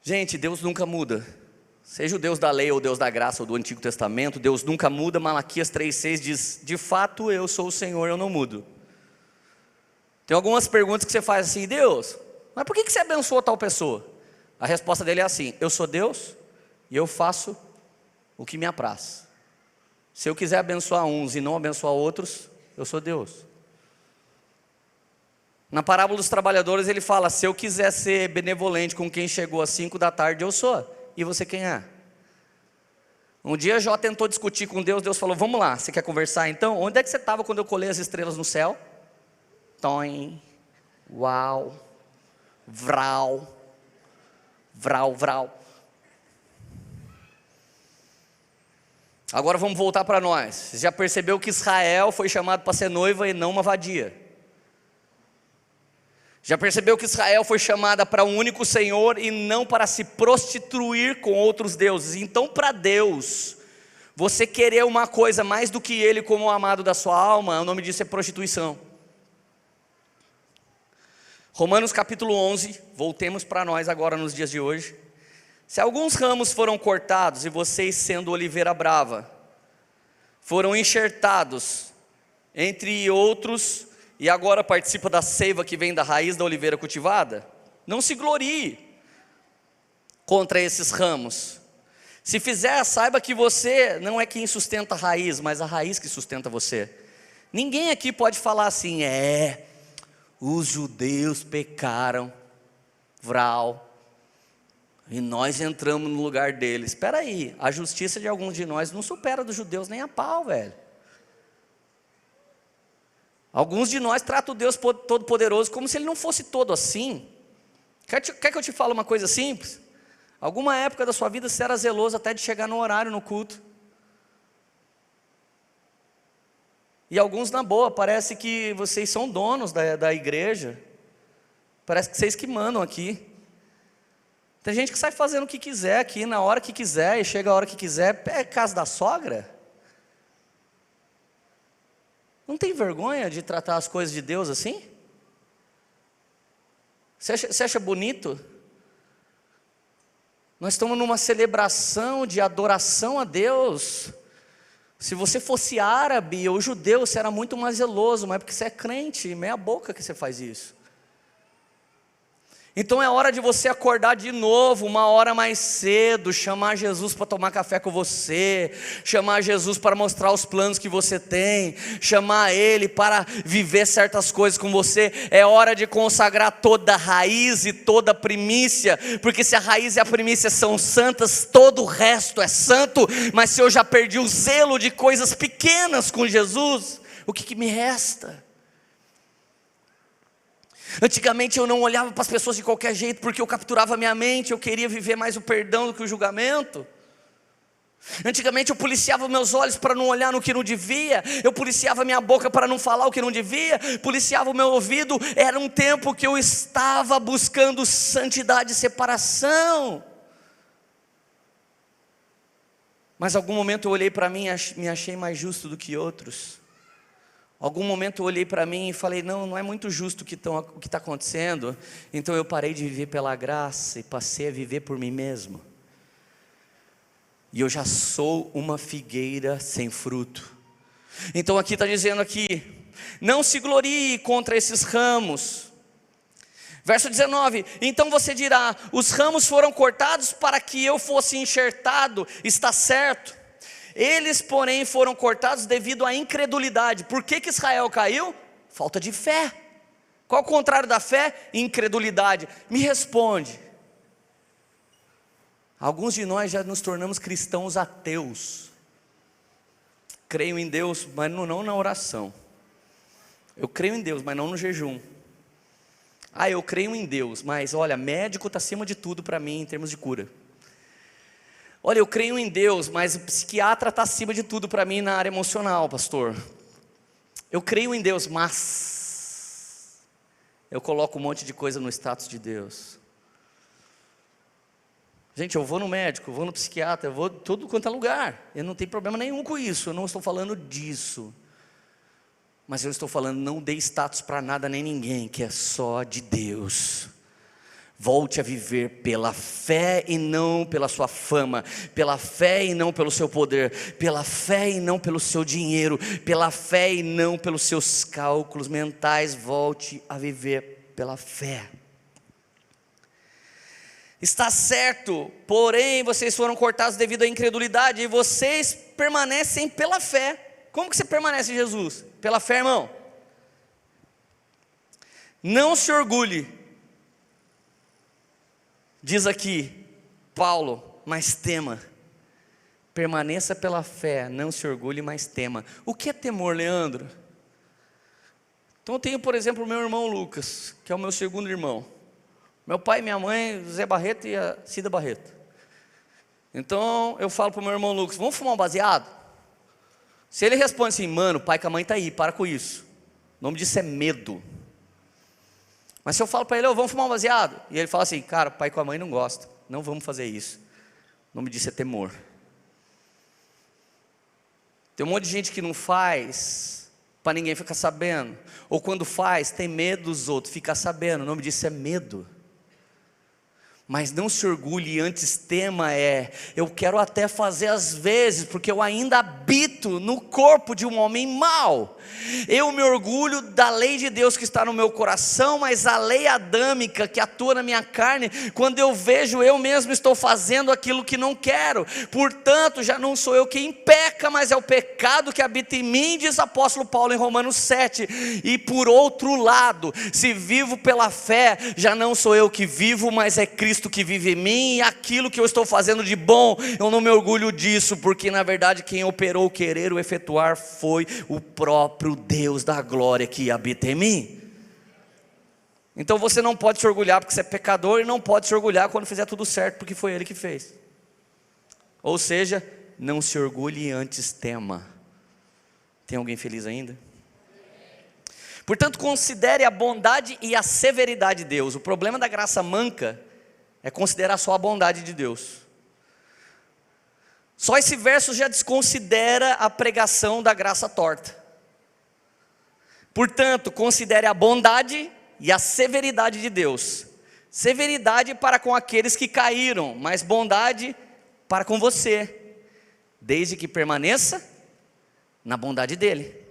Gente, Deus nunca muda. Seja o Deus da lei ou o Deus da graça ou do Antigo Testamento, Deus nunca muda. Malaquias 3,6 diz: de fato eu sou o Senhor, eu não mudo. Tem algumas perguntas que você faz assim: Deus, mas por que você abençoou tal pessoa? A resposta dele é assim: eu sou Deus e eu faço o que me apraz. Se eu quiser abençoar uns e não abençoar outros, eu sou Deus. Na parábola dos trabalhadores ele fala: se eu quiser ser benevolente com quem chegou às 5 da tarde, eu sou. E você quem é? Um dia Jó tentou discutir com Deus. Deus falou: vamos lá, você quer conversar então? Onde é que você estava quando eu colei as estrelas no céu? Toim, uau, vral, vral, vral. Agora vamos voltar para nós. Você já percebeu que Israel foi chamado para ser noiva e não uma vadia? Já percebeu que Israel foi chamada para um único Senhor e não para se prostituir com outros deuses? Então, para Deus, você querer uma coisa mais do que Ele como o amado da sua alma, o nome disso é prostituição. Romanos capítulo 11, voltemos para nós agora nos dias de hoje. Se alguns ramos foram cortados e vocês, sendo oliveira brava, foram enxertados entre outros, e agora participa da seiva que vem da raiz da oliveira cultivada, não se glorie contra esses ramos. Se fizer, saiba que você não é quem sustenta a raiz, mas a raiz que sustenta você. Ninguém aqui pode falar assim: os judeus pecaram, vral, e nós entramos no lugar deles. Espera aí, a justiça de alguns de nós não supera dos judeus nem a pau, velho. Alguns de nós tratam o Deus Todo-Poderoso como se Ele não fosse todo assim. Quer que eu te fale uma coisa simples? Alguma época da sua vida você era zeloso até de chegar no horário no culto. E alguns na boa, parece que vocês são donos da igreja. Parece que vocês que mandam aqui. Tem gente que sai fazendo o que quiser aqui, na hora que quiser, e chega a hora que quiser. É casa da sogra? Não tem vergonha de tratar as coisas de Deus assim? Você acha bonito? Nós estamos numa celebração de adoração a Deus. Se você fosse árabe ou judeu, você era muito mais zeloso, mas porque você é crente, meia boca que você faz isso. Então é hora de você acordar de novo, uma hora mais cedo, chamar Jesus para tomar café com você, chamar Jesus para mostrar os planos que você tem, chamar Ele para viver certas coisas com você. É hora de consagrar toda a raiz e toda a primícia, porque se a raiz e a primícia são santas, todo o resto é santo. Mas se eu já perdi o zelo de coisas pequenas com Jesus, o que me resta? Antigamente eu não olhava para as pessoas de qualquer jeito, porque eu capturava a minha mente, eu queria viver mais o perdão do que o julgamento. Antigamente eu policiava meus olhos para não olhar no que não devia, eu policiava minha boca para não falar o que não devia, policiava o meu ouvido. Era um tempo que eu estava buscando santidade e separação. Mas algum momento eu olhei para mim e me achei mais justo do que outros. Algum momento eu olhei para mim e falei: não é muito justo o que está acontecendo. Então eu parei de viver pela graça e passei a viver por mim mesmo. E eu já sou uma figueira sem fruto. Então aqui está dizendo aqui: não se glorie contra esses ramos. Verso 19: então você dirá: os ramos foram cortados para que eu fosse enxertado. Está certo. Eles, porém, foram cortados devido à incredulidade. Por que Israel caiu? Falta de fé. Qual o contrário da fé? Incredulidade. Me responde. Alguns de nós já nos tornamos cristãos ateus. Creio em Deus, mas não na oração. Eu creio em Deus, mas não no jejum. Eu creio em Deus, mas olha, médico está acima de tudo para mim em termos de cura. Olha, eu creio em Deus, mas o psiquiatra está acima de tudo para mim na área emocional, pastor. Eu creio em Deus, mas eu coloco um monte de coisa no status de Deus. Gente, eu vou no médico, eu vou no psiquiatra, eu vou tudo quanto é lugar. Eu não tenho problema nenhum com isso, eu não estou falando disso. Mas eu estou falando, não dê status para nada nem ninguém, que é só de Deus. Volte a viver pela fé e não pela sua fama, pela fé e não pelo seu poder, pela fé e não pelo seu dinheiro, pela fé e não pelos seus cálculos mentais. Volte a viver pela fé. Está certo, porém vocês foram cortados devido à incredulidade e vocês permanecem pela fé. Como que você permanece em Jesus? Pela fé, irmão. Não se orgulhe, diz aqui Paulo, mas tema. Permaneça pela fé, não se orgulhe, mas tema. O que é temor, Leandro? Então eu tenho, por exemplo, o meu irmão Lucas, que é o meu segundo irmão. Meu pai, minha mãe, Zé Barreto e a Cida Barreto. Então eu falo para o meu irmão Lucas, vamos fumar um baseado? Se ele responde assim, mano, o pai com a mãe está aí, para com isso. O nome disso é medo. Mas se eu falo para ele, vamos fumar um baseado? E ele fala assim, cara, o pai com a mãe não gosta, não vamos fazer isso. O nome disso é temor. Tem um monte de gente que não faz para ninguém ficar sabendo. Ou quando faz, tem medo dos outros ficar sabendo. O nome disso é medo. Mas não se orgulhe, antes tema eu quero até fazer às vezes, porque eu ainda habito no corpo de um homem mau. Eu me orgulho da lei de Deus que está no meu coração, mas a lei adâmica que atua na minha carne, quando eu vejo eu mesmo estou fazendo aquilo que não quero. Portanto, já não sou eu quem peca, mas é o pecado que habita em mim, diz o apóstolo Paulo em Romanos 7. E por outro lado, se vivo pela fé, já não sou eu que vivo, mas é Cristo que vive em mim, e aquilo que eu estou fazendo de bom, eu não me orgulho disso, porque na verdade quem operou o querer, o efetuar, foi o próprio Deus da glória que habita em mim. Então você não pode se orgulhar porque você é pecador, e não pode se orgulhar quando fizer tudo certo, porque foi Ele que fez. Ou seja, não se orgulhe, antes tema. Tem alguém feliz ainda? Portanto, considere a bondade e a severidade de Deus. O problema da graça manca é considerar só a bondade de Deus. Só esse verso já desconsidera a pregação da graça torta. Portanto, considere a bondade e a severidade de Deus. Severidade para com aqueles que caíram, mas bondade para com você, desde que permaneça na bondade dele.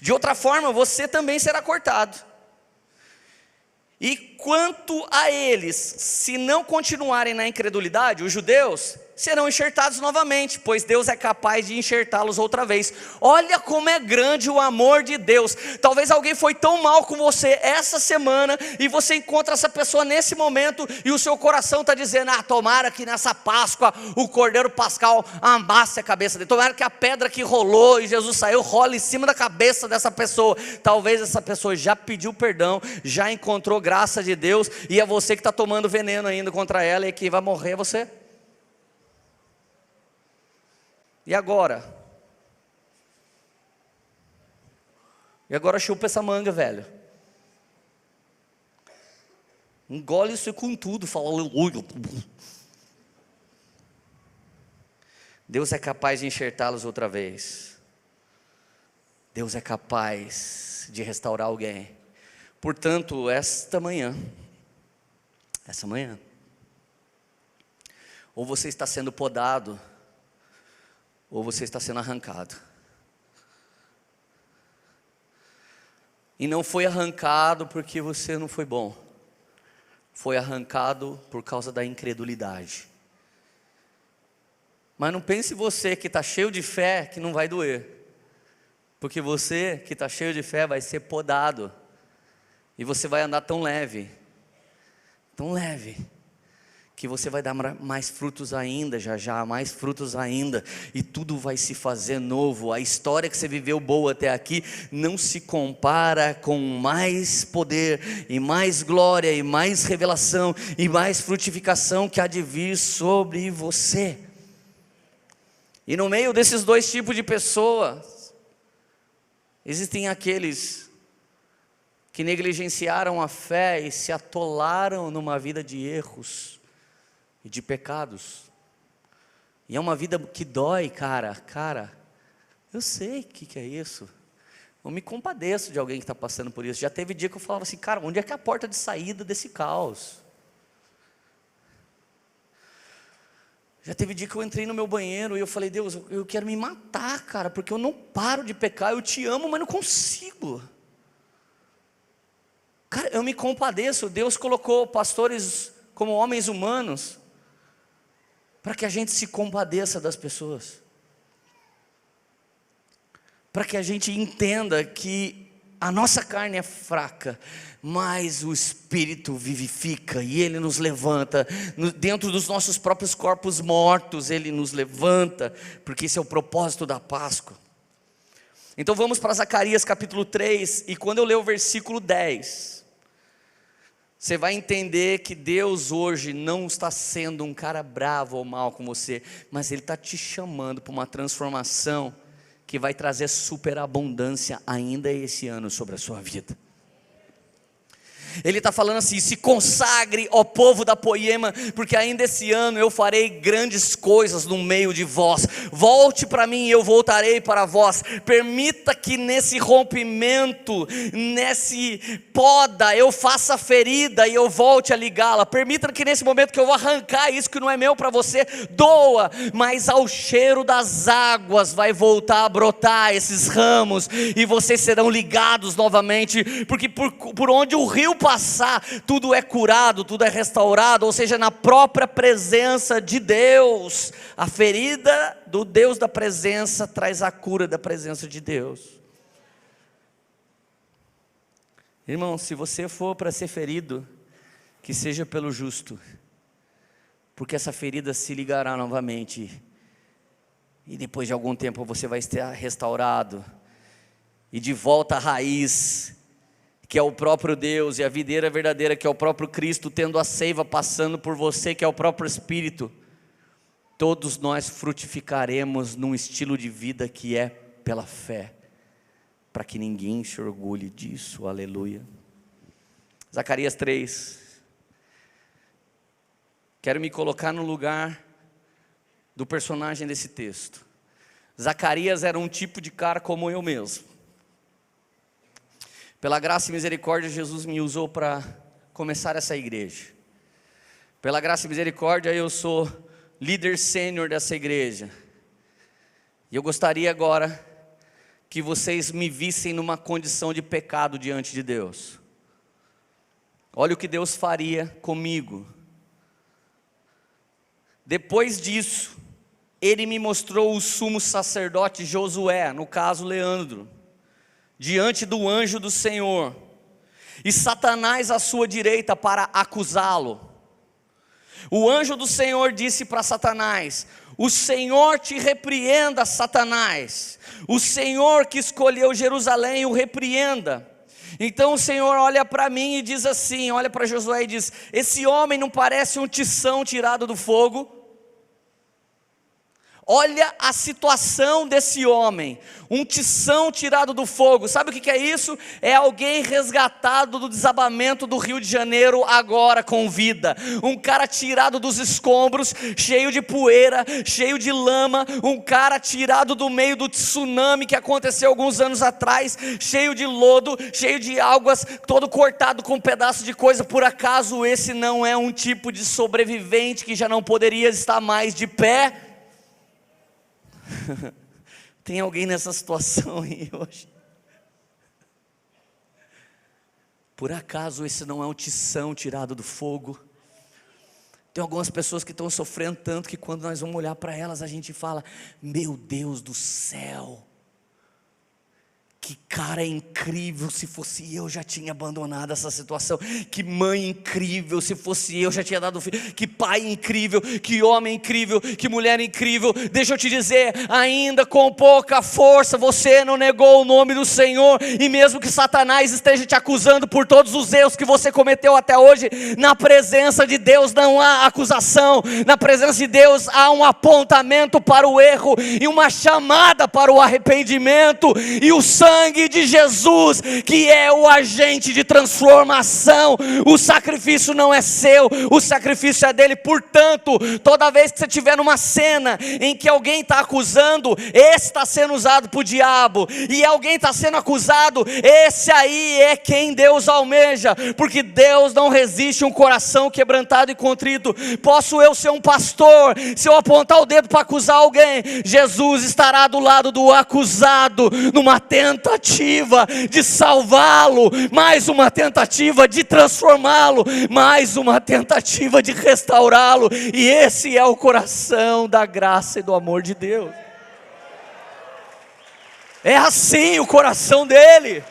De outra forma, você também será cortado. E quanto a eles, se não continuarem na incredulidade, os judeus serão enxertados novamente, pois Deus é capaz de enxertá-los outra vez. Olha como é grande o amor de Deus. Talvez alguém foi tão mal com você essa semana, e você encontra essa pessoa nesse momento, e o seu coração está dizendo, tomara que nessa Páscoa, o Cordeiro Pascal amasse a cabeça dele, tomara que a pedra que rolou, e Jesus saiu, rola em cima da cabeça dessa pessoa. Talvez essa pessoa já pediu perdão, já encontrou graça de Deus, e é você que está tomando veneno ainda contra ela, e que vai morrer você. E agora? E agora chupa essa manga, velho. Engole isso com tudo, fala aleluia. Deus é capaz de enxertá-los outra vez. Deus é capaz de restaurar alguém. Portanto, essa manhã, ou você está sendo podado, ou você está sendo arrancado. E não foi arrancado porque você não foi bom, foi arrancado por causa da incredulidade. Mas não pense você que está cheio de fé que não vai doer, porque você que está cheio de fé vai ser podado, e você vai andar tão leve, que você vai dar mais frutos ainda, já, mais frutos ainda, e tudo vai se fazer novo. A história que você viveu boa até aqui, não se compara com mais poder, e mais glória, e mais revelação, e mais frutificação que há de vir sobre você. E no meio desses dois tipos de pessoas, existem aqueles que negligenciaram a fé e se atolaram numa vida de erros e de pecados. E é uma vida que dói, cara, eu sei o que é isso. Eu me compadeço de alguém que está passando por isso. Já teve dia que eu falava assim, cara, onde é que é a porta de saída desse caos? Já teve dia que eu entrei no meu banheiro e eu falei: Deus, eu quero me matar, cara, porque eu não paro de pecar. Eu te amo, mas não consigo. Cara, eu me compadeço. Deus colocou pastores como homens humanos para que a gente se compadeça das pessoas, para que a gente entenda que a nossa carne é fraca, mas o Espírito vivifica e Ele nos levanta, dentro dos nossos próprios corpos mortos Ele nos levanta, porque esse é o propósito da Páscoa. Então vamos para Zacarias capítulo 3, e quando eu ler o versículo 10, você vai entender que Deus hoje não está sendo um cara bravo ou mal com você, mas Ele está te chamando para uma transformação que vai trazer superabundância ainda esse ano sobre a sua vida. Ele está falando assim: se consagre, ó povo da Poema, porque ainda esse ano eu farei grandes coisas no meio de vós. Volte para mim e eu voltarei para vós. Permita que nesse rompimento, nesse poda, eu faça ferida e eu volte a ligá-la. Permita que nesse momento que eu vou arrancar isso que não é meu para você, doa, mas ao cheiro das águas vai voltar a brotar esses ramos, e vocês serão ligados novamente, porque por onde o rio passar, tudo é curado, tudo é restaurado, ou seja, na própria presença de Deus. A ferida do Deus da presença traz a cura da presença de Deus. Irmão, se você for para ser ferido, que seja pelo justo, porque essa ferida se ligará novamente, e depois de algum tempo você vai estar restaurado, e de volta à raiz, que é o próprio Deus, e a videira verdadeira, que é o próprio Cristo, tendo a seiva passando por você, que é o próprio Espírito. Todos nós frutificaremos num estilo de vida que é pela fé, para que ninguém se orgulhe disso, aleluia. Zacarias 3, quero me colocar no lugar do personagem desse texto. Zacarias era um tipo de cara como eu mesmo. Pela graça e misericórdia, Jesus me usou para começar essa igreja. Pela graça e misericórdia, eu sou líder sênior dessa igreja. E eu gostaria agora que vocês me vissem numa condição de pecado diante de Deus. Olha o que Deus faria comigo. Depois disso, Ele me mostrou o sumo sacerdote Josué, no caso Leandro, diante do anjo do Senhor, e Satanás à sua direita para acusá-lo. O anjo do Senhor disse para Satanás: o Senhor te repreenda, Satanás. O Senhor que escolheu Jerusalém o repreenda. Então o Senhor olha para mim e diz assim, olha para Josué e diz: esse homem não parece um tição tirado do fogo? Olha a situação desse homem, um tição tirado do fogo. Sabe o que é isso? É alguém resgatado do desabamento do Rio de Janeiro agora com vida. Um cara tirado dos escombros, cheio de poeira, cheio de lama. Um cara tirado do meio do tsunami que aconteceu alguns anos atrás, cheio de lodo, cheio de águas, todo cortado com um pedaço de coisa. Por acaso esse não é um tipo de sobrevivente que já não poderia estar mais de pé? Tem alguém nessa situação aí hoje? Por acaso esse não é um tição tirado do fogo? Tem algumas pessoas que estão sofrendo tanto que quando nós vamos olhar para elas a gente fala: meu Deus do céu, que cara incrível, se fosse eu já tinha abandonado essa situação. Que mãe incrível, se fosse eu já tinha dado filho. Que pai incrível, que homem incrível, que mulher incrível. Deixa eu te dizer, ainda com pouca força você não negou o nome do Senhor. E mesmo que Satanás esteja te acusando por todos os erros que você cometeu até hoje, na presença de Deus não há acusação. Na presença de Deus há um apontamento para o erro e uma chamada para o arrependimento. E o sangue sangue de Jesus, que é o agente de transformação. O sacrifício não é seu, o sacrifício é dele. Portanto, toda vez que você estiver numa cena em que alguém está acusando, esse está sendo usado por diabo, e alguém está sendo acusado, esse aí é quem Deus almeja, porque Deus não resiste a um coração quebrantado e contrito. Posso eu ser um pastor, se eu apontar o dedo para acusar alguém, Jesus estará do lado do acusado, numa tentativa de salvá-lo, mais uma tentativa de transformá-lo, mais uma tentativa de restaurá-lo, e esse é o coração da graça e do amor de Deus. É assim o coração dele.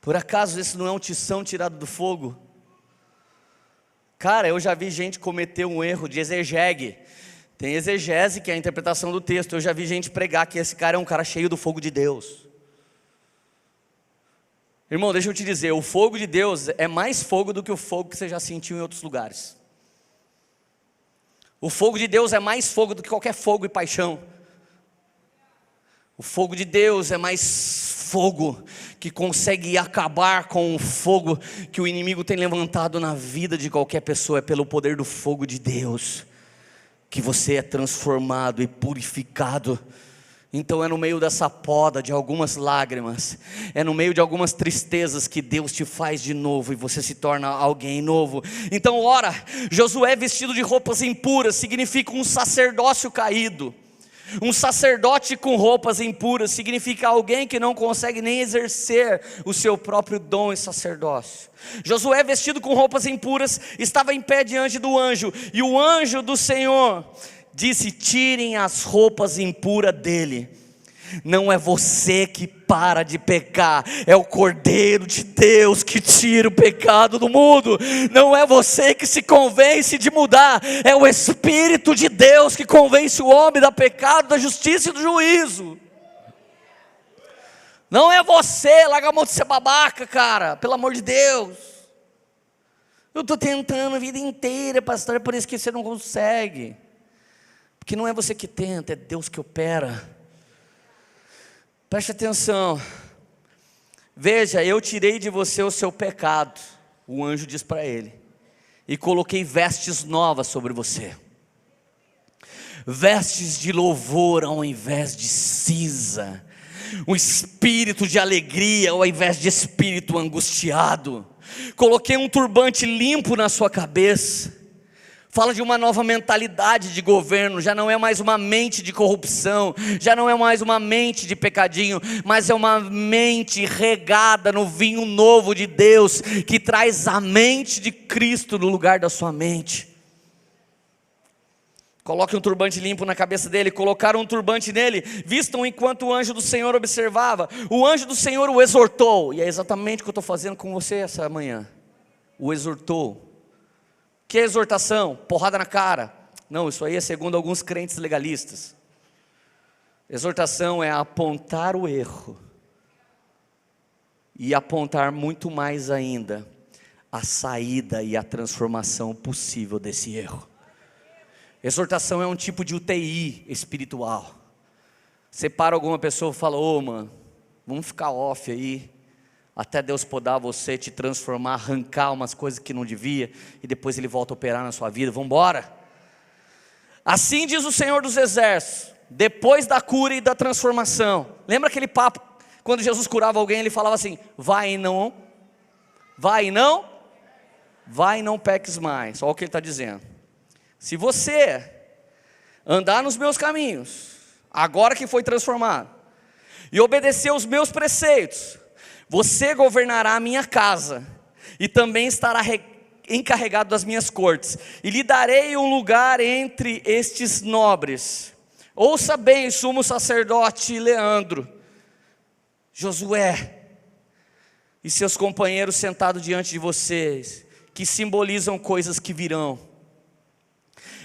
Por acaso esse não é um tição tirado do fogo? Cara, eu já vi gente cometer um erro de exegese. Tem exegese, que é a interpretação do texto. Eu já vi gente pregar que esse cara é um cara cheio do fogo de Deus. Irmão, deixa eu te dizer, o fogo de Deus é mais fogo do que o fogo que você já sentiu em outros lugares. O fogo de Deus é mais fogo do que qualquer fogo e paixão. O fogo de Deus é mais fogo que consegue acabar com o fogo que o inimigo tem levantado na vida de qualquer pessoa. É pelo poder do fogo de Deus que você é transformado e purificado. Então é no meio dessa poda de algumas lágrimas, é no meio de algumas tristezas que Deus te faz de novo e você se torna alguém novo. Então ora, Josué vestido de roupas impuras significa um sacerdócio caído. Um sacerdote com roupas impuras significa alguém que não consegue nem exercer o seu próprio dom e sacerdócio. Josué, vestido com roupas impuras, estava em pé diante do anjo, e o anjo do Senhor disse: tirem as roupas impuras dele. Não é você que para de pecar, é o Cordeiro de Deus que tira o pecado do mundo. Não é você que se convence de mudar, é o Espírito de Deus que convence o homem do pecado, da justiça e do juízo. Não é você, larga a mão de ser babaca, cara, pelo amor de Deus. Eu estou tentando a vida inteira, pastor, é por isso que você não consegue. Porque não é você que tenta, é Deus que opera. Preste atenção. Veja, eu tirei de você o seu pecado, o anjo diz para ele, e coloquei vestes novas sobre você. Vestes de louvor ao invés de cinza. Um espírito de alegria ao invés de espírito angustiado. Coloquei um turbante limpo na sua cabeça. Fala de uma nova mentalidade de governo. Já não é mais uma mente de corrupção, já não é mais uma mente de pecadinho, mas é uma mente regada no vinho novo de Deus, que traz a mente de Cristo no lugar da sua mente. Coloque um turbante limpo na cabeça dele. Colocaram um turbante nele, vistam enquanto o anjo do Senhor observava. O anjo do Senhor o exortou, e é exatamente o que eu estou fazendo com você essa manhã. O exortou. Que é exortação? Porrada na cara? Não, isso aí é segundo alguns crentes legalistas. Exortação é apontar o erro e apontar muito mais ainda a saída e a transformação possível desse erro. Exortação é um tipo de UTI espiritual. Você para alguma pessoa e fala: ô mano, vamos ficar off aí, até Deus podar você, te transformar, arrancar umas coisas que não devia, e depois Ele volta a operar na sua vida. Vamos embora. Assim diz o Senhor dos Exércitos, depois da cura e da transformação. Lembra aquele papo, quando Jesus curava alguém, Ele falava assim: vai e não, vai e não, vai e não peques mais. Olha o que Ele está dizendo. Se você andar nos meus caminhos, agora que foi transformado, e obedecer os meus preceitos, você governará a minha casa, e também estará encarregado das minhas cortes, e lhe darei um lugar entre estes nobres. Ouça bem, sumo sacerdote Leandro, Josué e seus companheiros sentados diante de vocês, que simbolizam coisas que virão.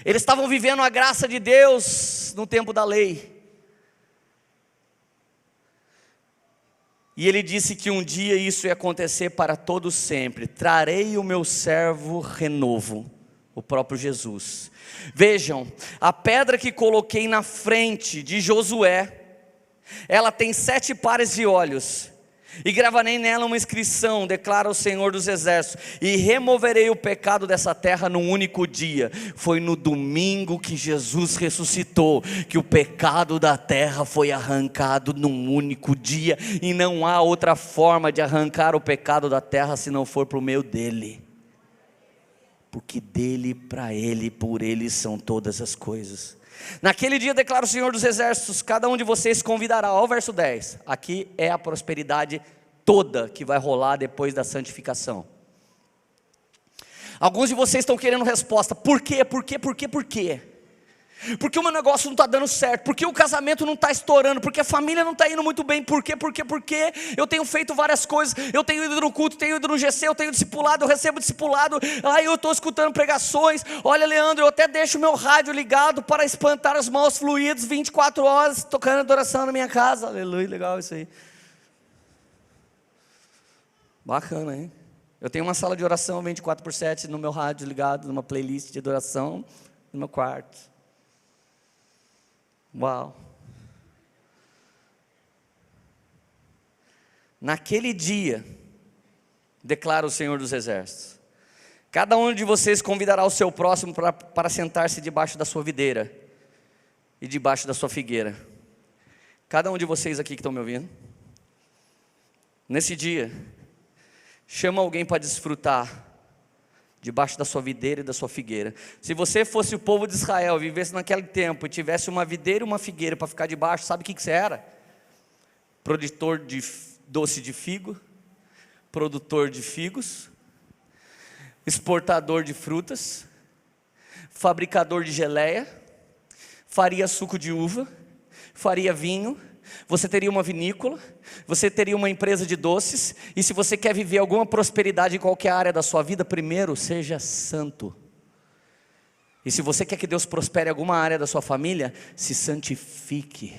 Eles estavam vivendo a graça de Deus no tempo da lei. E ele disse que um dia isso ia acontecer para todos sempre. Trarei o meu servo renovo o próprio Jesus. Vejam, a pedra que coloquei na frente de Josué, ela tem 7 pares de olhos, e gravarei nela uma inscrição, declara o Senhor dos Exércitos, e removerei o pecado dessa terra num único dia. Foi no domingo que Jesus ressuscitou, que o pecado da terra foi arrancado num único dia, e não há outra forma de arrancar o pecado da terra se não for por meio dele, porque dele, para ele, por ele são todas as coisas. Naquele dia, declara o Senhor dos Exércitos, cada um de vocês convidará, ó o verso 10, aqui é a prosperidade toda que vai rolar depois da santificação. Alguns de vocês estão querendo resposta, por quê, por quê, por quê, por quê? Porque o meu negócio não está dando certo, porque o casamento não está estourando, porque a família não está indo muito bem, por quê, eu tenho feito várias coisas, eu tenho ido no culto, tenho ido no GC, eu tenho discipulado, eu recebo discipulado, eu estou escutando pregações, olha Leandro, eu até deixo o meu rádio ligado para espantar os maus fluidos, 24 horas, tocando adoração na minha casa, aleluia, legal isso aí, bacana, hein? Eu tenho uma sala de oração 24/7 no meu rádio ligado, numa playlist de adoração, no meu quarto. Uau! Naquele dia, declara o Senhor dos Exércitos, cada um de vocês convidará o seu próximo para sentar-se debaixo da sua videira e debaixo da sua figueira. Cada um de vocês aqui que estão me ouvindo, nesse dia, chama alguém para desfrutar debaixo da sua videira e da sua figueira. Se você fosse o povo de Israel, vivesse naquele tempo e tivesse uma videira e uma figueira para ficar debaixo, sabe o que você era? Produtor de doce de figo, produtor de figos, exportador de frutas, fabricador de geleia, faria suco de uva, faria vinho. Você teria uma vinícola, você teria uma empresa de doces, e se você quer viver alguma prosperidade em qualquer área da sua vida, primeiro seja santo. E se você quer que Deus prospere em alguma área da sua família, se santifique.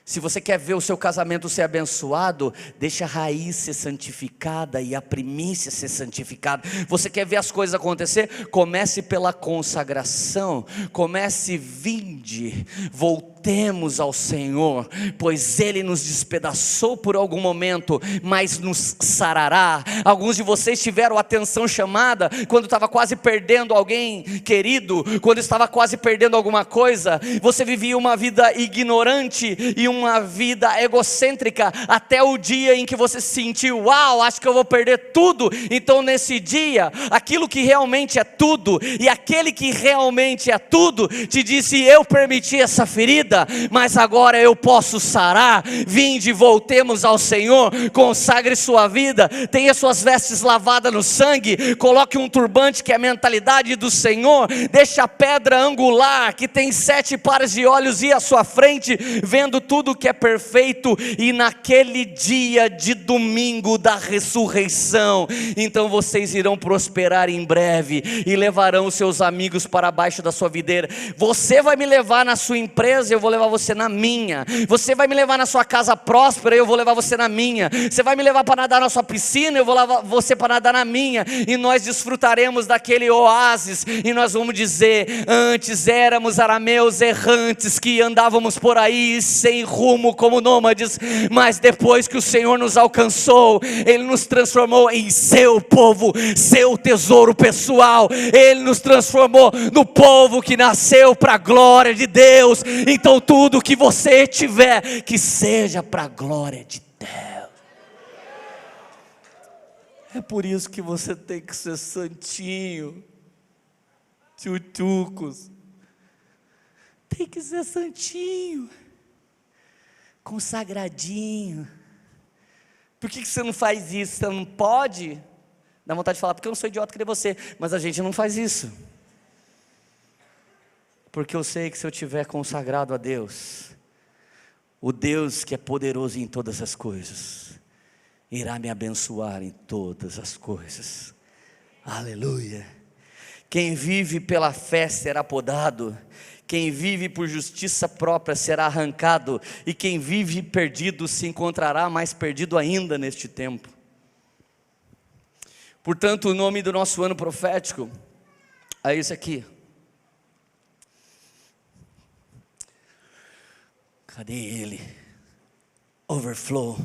Se você quer ver o seu casamento ser abençoado, deixa a raiz ser santificada e a primícia ser santificada. Você quer ver as coisas acontecer? Comece pela consagração, comece, vinde, voltemos ao Senhor, pois Ele nos despedaçou por algum momento, mas nos sarará. Alguns de vocês tiveram a atenção chamada quando estava quase perdendo alguém querido, quando estava quase perdendo alguma coisa. Você vivia uma vida ignorante e uma vida egocêntrica até o dia em que você se sentiu, uau, acho que eu vou perder tudo. Então nesse dia, aquilo que realmente é tudo, e aquele que realmente é tudo, te disse, eu permiti essa ferida, mas agora eu posso sarar. Vinde, voltemos ao Senhor, consagre sua vida, tenha suas vestes lavadas no sangue, coloque um turbante que é a mentalidade do Senhor, deixe a pedra angular que tem 7 pares de olhos ir à sua frente, vendo tudo que é perfeito. E naquele dia de domingo da ressurreição, então vocês irão prosperar em breve e levarão os seus amigos para baixo da sua videira. Você vai me levar na sua empresa, eu vou levar você na minha. Você vai me levar na sua casa próspera, eu vou levar você na minha. Você vai me levar para nadar na sua piscina, eu vou levar você para nadar na minha. E nós desfrutaremos daquele oásis, e nós vamos dizer, antes éramos arameus errantes que andávamos por aí sem rumo como nômades, mas depois que o Senhor nos alcançou, Ele nos transformou em seu povo, seu tesouro pessoal. Ele nos transformou no povo que nasceu para a glória de Deus. Então tudo que você tiver, que seja para a glória de Deus. É por isso que você tem que ser santinho, tchutchucos, tem que ser santinho, consagradinho. Por que você não faz isso? Você não pode? Dá vontade de falar, porque eu não sou idiota que nem você, mas a gente não faz isso. Porque eu sei que se eu tiver consagrado a Deus, o Deus que é poderoso em todas as coisas, irá me abençoar em todas as coisas. Aleluia. Quem vive pela fé será podado, quem vive por justiça própria será arrancado, e quem vive perdido se encontrará mais perdido ainda neste tempo. Portanto, o nome do nosso ano profético, a esse aqui. Cadê ele? Overflow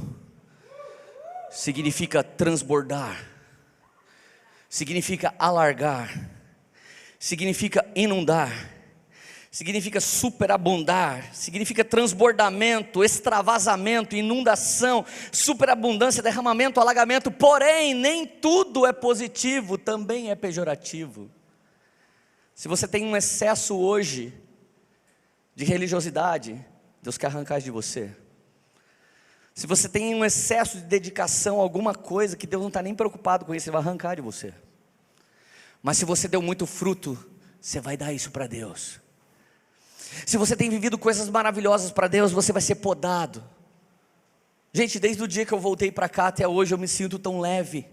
significa transbordar, significa alargar, significa inundar, significa superabundar, significa transbordamento, extravasamento, inundação, superabundância, derramamento, alagamento. Porém, nem tudo é positivo, também é pejorativo. Se você tem um excesso hoje de religiosidade, Deus quer arrancar isso de você. Se você tem um excesso de dedicação a alguma coisa que Deus não está nem preocupado com isso, Ele vai arrancar de você. Mas se você deu muito fruto, você vai dar isso para Deus. Se você tem vivido coisas maravilhosas para Deus, você vai ser podado. Gente, desde o dia que eu voltei para cá até hoje, eu me sinto tão leve.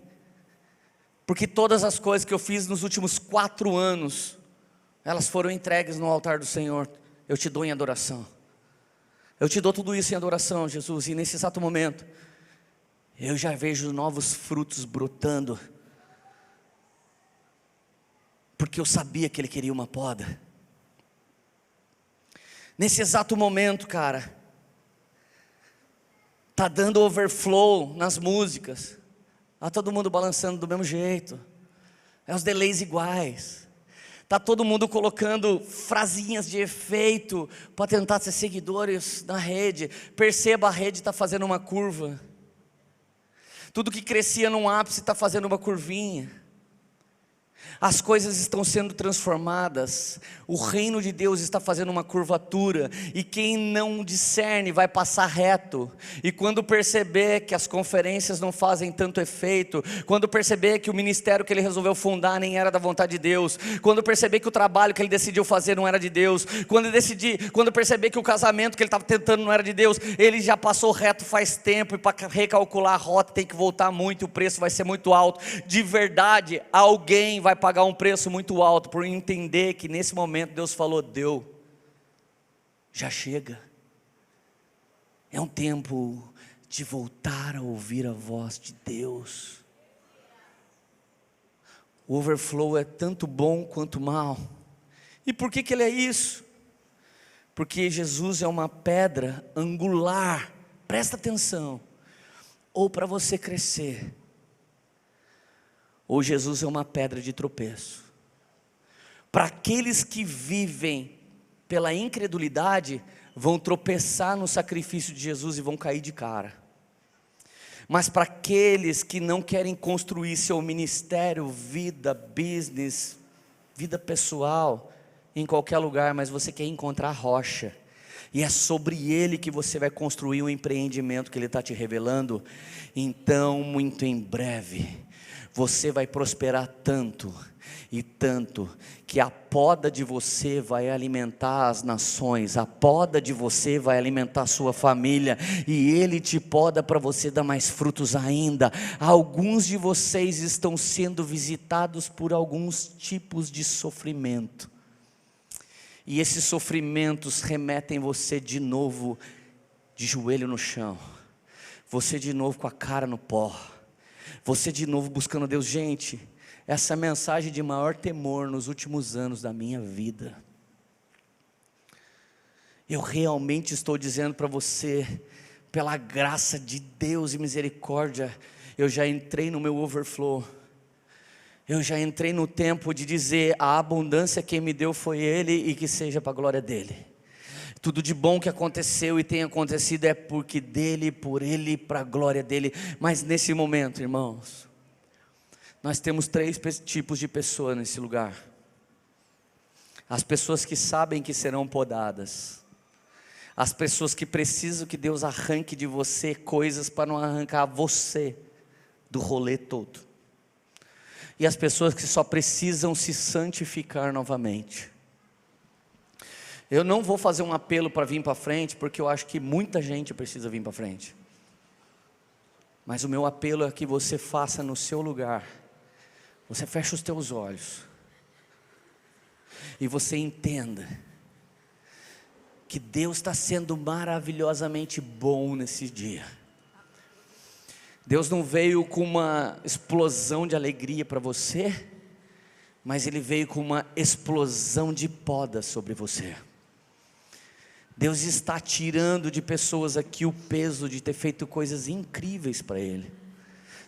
Porque todas as coisas que eu fiz nos últimos 4 anos, elas foram entregues no altar do Senhor. Eu te dou em adoração. Eu te dou tudo isso em adoração, Jesus. E nesse exato momento, eu já vejo novos frutos brotando. Porque eu sabia que Ele queria uma poda. Nesse exato momento, cara, tá dando overflow nas músicas. Tá todo mundo balançando do mesmo jeito. É os delays iguais. Tá todo mundo colocando frasinhas de efeito para tentar ter seguidores na rede. Perceba, a rede está fazendo uma curva. Tudo que crescia num ápice está fazendo uma curvinha. As coisas estão sendo transformadas. O reino de Deus está fazendo uma curvatura. E quem não discerne vai passar reto. E quando perceber que as conferências não fazem tanto efeito, quando perceber que o ministério que ele resolveu fundar nem era da vontade de Deus, quando perceber que o trabalho que ele decidiu fazer não era de Deus, quando perceber que o casamento que ele estava tentando não era de Deus, ele já passou reto faz tempo. E para recalcular a rota tem que voltar muito. E o preço vai ser muito alto. De verdade, alguém vai pagar um preço muito alto por entender que nesse momento Deus falou: deu, já chega. É um tempo de voltar a ouvir a voz de Deus. O overflow é tanto bom quanto mal. E por que ele é isso? Porque Jesus é uma pedra angular, presta atenção, ou para você crescer, ou Jesus é uma pedra de tropeço. Para aqueles que vivem pela incredulidade, vão tropeçar no sacrifício de Jesus e vão cair de cara. Mas para aqueles que não querem construir seu ministério, vida, business, vida pessoal, em qualquer lugar, mas você quer encontrar rocha, e é sobre ele que você vai construir o empreendimento que ele está te revelando, então muito em breve, você vai prosperar tanto, e tanto, que a poda de você vai alimentar as nações, a poda de você vai alimentar a sua família, e Ele te poda para você dar mais frutos ainda. Alguns de vocês estão sendo visitados por alguns tipos de sofrimento, e esses sofrimentos remetem você de novo, de joelho no chão, você de novo com a cara no pó, você de novo buscando Deus. Gente, essa mensagem de maior temor nos últimos anos da minha vida, eu realmente estou dizendo para você, pela graça de Deus e misericórdia, eu já entrei no meu overflow, eu já entrei no tempo de dizer: a abundância quem me deu foi Ele, e que seja para a glória dEle. Tudo de bom que aconteceu e tem acontecido é porque dEle, por Ele, para a glória dEle. Mas nesse momento, irmãos, nós temos 3 tipos de pessoas nesse lugar. As pessoas que sabem que serão podadas, as pessoas que precisam que Deus arranque de você coisas para não arrancar você do rolê todo, e as pessoas que só precisam se santificar novamente. Eu não vou fazer um apelo para vir para frente, porque eu acho que muita gente precisa vir para frente, mas o meu apelo é que você faça no seu lugar. Você fecha os teus olhos e você entenda que Deus está sendo maravilhosamente bom nesse dia. Deus não veio com uma explosão de alegria para você, mas Ele veio com uma explosão de poda sobre você. Deus está tirando de pessoas aqui o peso de ter feito coisas incríveis para Ele.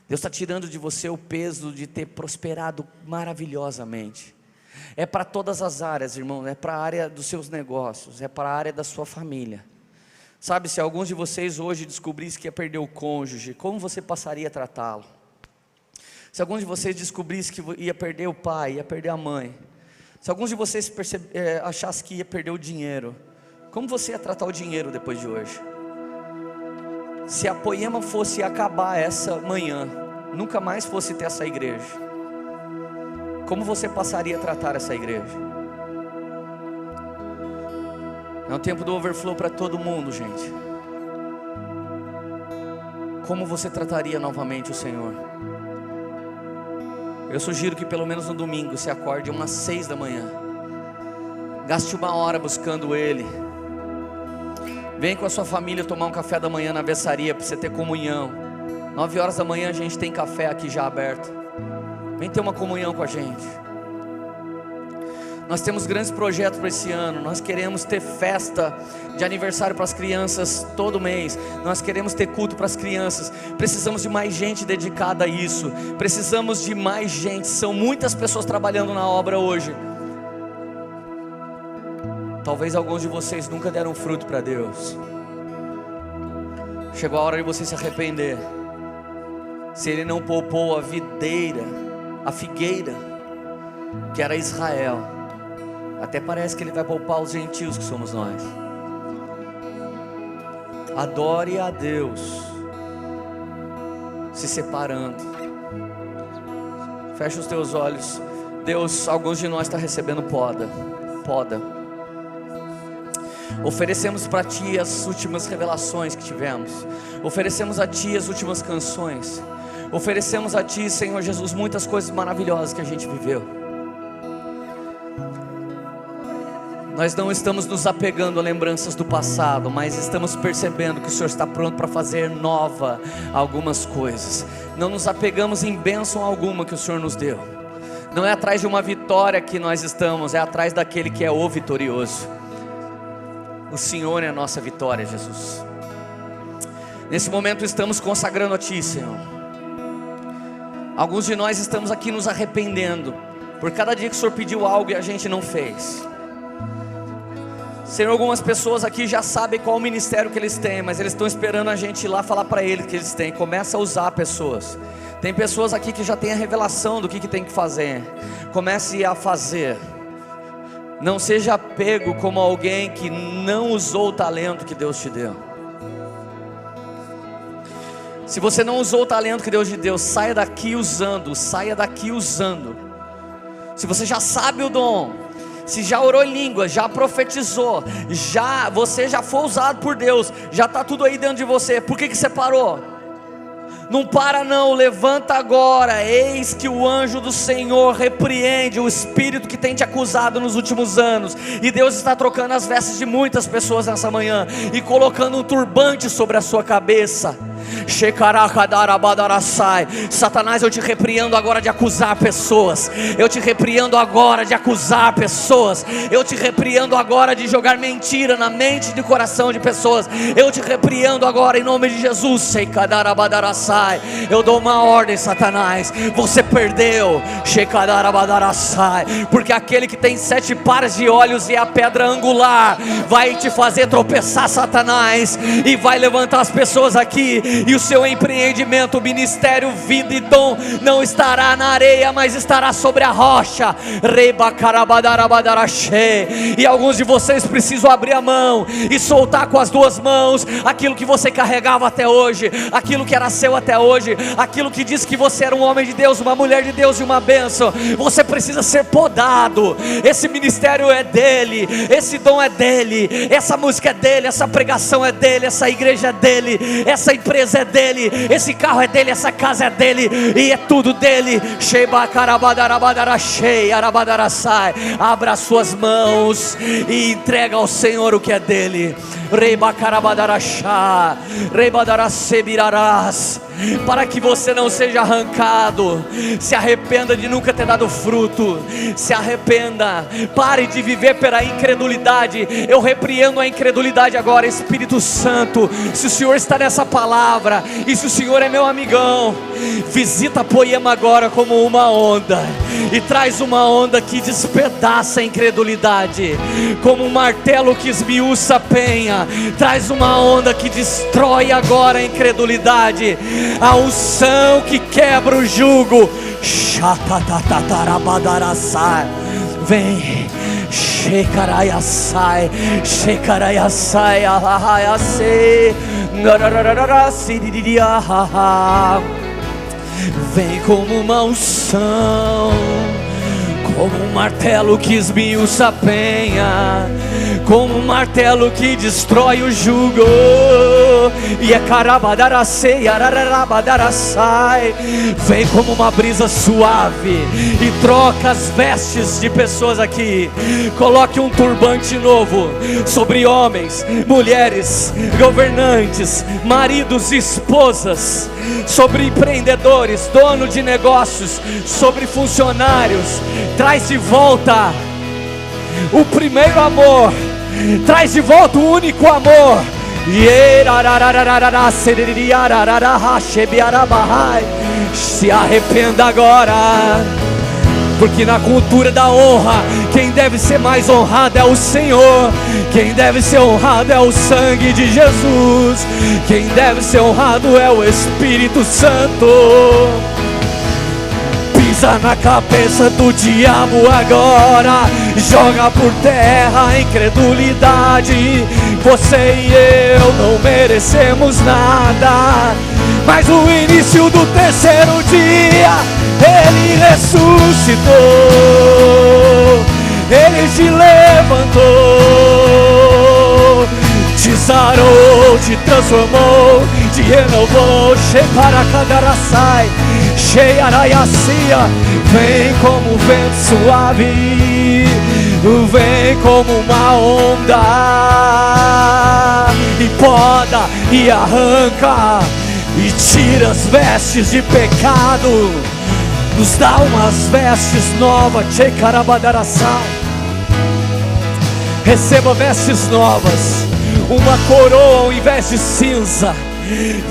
Deus está tirando de você o peso de ter prosperado maravilhosamente. É para todas as áreas, irmão. É para a área dos seus negócios, é para a área da sua família. Sabe, se alguns de vocês hoje descobrissem que ia perder o cônjuge, como você passaria a tratá-lo? Se alguns de vocês descobrissem que ia perder o pai, ia perder a mãe, se alguns de vocês achassem que ia perder o dinheiro, como você ia tratar o dinheiro depois de hoje? Se a Poema fosse acabar essa manhã, nunca mais fosse ter essa igreja, como você passaria a tratar essa igreja? É um tempo do overflow para todo mundo, gente. Como você trataria novamente o Senhor? Eu sugiro que pelo menos no domingo você acorde umas 6 da manhã. Gaste 1 hora buscando Ele. Vem com a sua família tomar um café da manhã na avessaria para você ter comunhão. 9 horas da manhã a gente tem café aqui já aberto. Vem ter uma comunhão com a gente. Nós temos grandes projetos para esse ano. Nós queremos ter festa de aniversário para as crianças todo mês. Nós queremos ter culto para as crianças. Precisamos de mais gente dedicada a isso. Precisamos de mais gente. São muitas pessoas trabalhando na obra hoje. Talvez alguns de vocês nunca deram fruto para Deus. Chegou a hora de você se arrepender. Se Ele não poupou a videira, a figueira, que era Israel, até parece que Ele vai poupar os gentios que somos nós. Adore a Deus, se separando. Fecha os teus olhos. Deus, alguns de nós estão recebendo poda. Oferecemos para Ti as últimas revelações que tivemos. Oferecemos a Ti as últimas canções. Oferecemos a Ti, Senhor Jesus, muitas coisas maravilhosas que a gente viveu. Nós não estamos nos apegando a lembranças do passado, mas estamos percebendo que o Senhor está pronto para fazer nova algumas coisas. Não nos apegamos em bênção alguma que o Senhor nos deu. Não é atrás de uma vitória que nós estamos, é atrás daquele que é o vitorioso. O Senhor é a nossa vitória, Jesus. Nesse momento estamos consagrando a Ti, Senhor. Alguns de nós estamos aqui nos arrependendo por cada dia que o Senhor pediu algo e a gente não fez. Senhor, algumas pessoas aqui já sabem qual o ministério que eles têm, mas eles estão esperando a gente ir lá falar para eles que eles têm. Começa a usar pessoas. Tem pessoas aqui que já têm a revelação do que tem que fazer. Comece a fazer. Não seja pego como alguém que não usou o talento que Deus te deu. Se você não usou o talento que Deus te deu, saia daqui usando. Saia daqui usando. Se você já sabe o dom, se já orou em língua, já profetizou, você já foi usado por Deus, já está tudo aí dentro de você, por que você parou? Não para não, levanta agora. Eis que o anjo do Senhor repreende o espírito que tem te acusado nos últimos anos. E Deus está trocando as vestes de muitas pessoas nessa manhã e colocando um turbante sobre a sua cabeça. Satanás, eu te repreendo agora de acusar pessoas. Eu te repreendo agora de acusar pessoas. Eu te repreendo agora de jogar mentira na mente e no coração de pessoas. Eu te repreendo agora em nome de Jesus. Eu dou uma ordem, Satanás. Você perdeu. Porque aquele que tem 7 pares de olhos e a pedra angular vai te fazer tropeçar, Satanás, e vai levantar as pessoas aqui. E o seu empreendimento, ministério, vida e dom não estará na areia, mas estará sobre a rocha. E alguns de vocês precisam abrir a mão e soltar com as 2 mãos aquilo que você carregava até hoje, aquilo que era seu até hoje, aquilo que disse que você era um homem de Deus, uma mulher de Deus e uma bênção. Você precisa ser podado. Esse ministério é dele, esse dom é dele, essa música é dele, essa pregação é dele, essa igreja é dele, essa empresa é dele, esse carro é dele, essa casa é dele, e é tudo dele. Abra as suas mãos e entrega ao Senhor o que é dele. para que você não seja arrancado. Se arrependa de nunca ter dado fruto. Se arrependa, pare de viver pela incredulidade. Eu repreendo a incredulidade agora, Espírito Santo. Se o Senhor está nessa palavra, e se o Senhor é meu amigão, visita Poema agora como uma onda, e traz uma onda que despedaça a incredulidade, como um martelo que esmiuça a penha. Traz uma onda que destrói agora a incredulidade, a unção que quebra o jugo. Vem, Shekarayasai, Shekarayasai, Ahayasei, vem como uma unção, como um martelo que esmiuça a penha, como um martelo que destrói o jugo. E é carabadaracei, arararabadaracai. Vem como uma brisa suave e troca as vestes de pessoas aqui. Coloque um turbante novo sobre homens, mulheres, governantes, maridos e esposas, sobre empreendedores, dono de negócios, sobre funcionários. Traz de volta o primeiro amor, traz de volta o único amor. Se arrependa agora, porque na cultura da honra, quem deve ser mais honrado é o Senhor. Quem deve ser honrado é o sangue de Jesus. Quem deve ser honrado é o Espírito Santo. Pisa na cabeça do diabo agora, joga por terra a incredulidade. Você e eu não merecemos nada, mas no início do terceiro dia Ele ressuscitou, Ele te levantou, te sarou, te transformou, te renovou. Sheparakadarasai, Sheiarayacia. Vem como vento suave, vem como uma onda, e poda e arranca e tira as vestes de pecado, nos dá umas vestes novas. Shekarabadarassai. Receba vestes novas, uma coroa ao invés de cinza,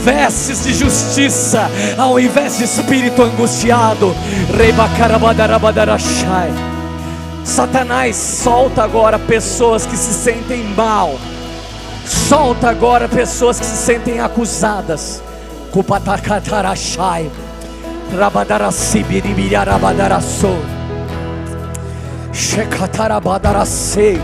vestes de justiça ao invés de espírito angustiado. Rebakarabadarabadarashai. Satanás, solta agora pessoas que se sentem mal, solta agora pessoas que se sentem acusadas. Kupatakarashai, Rabadarasibiribirabadarasso, Shekatarabadarasei,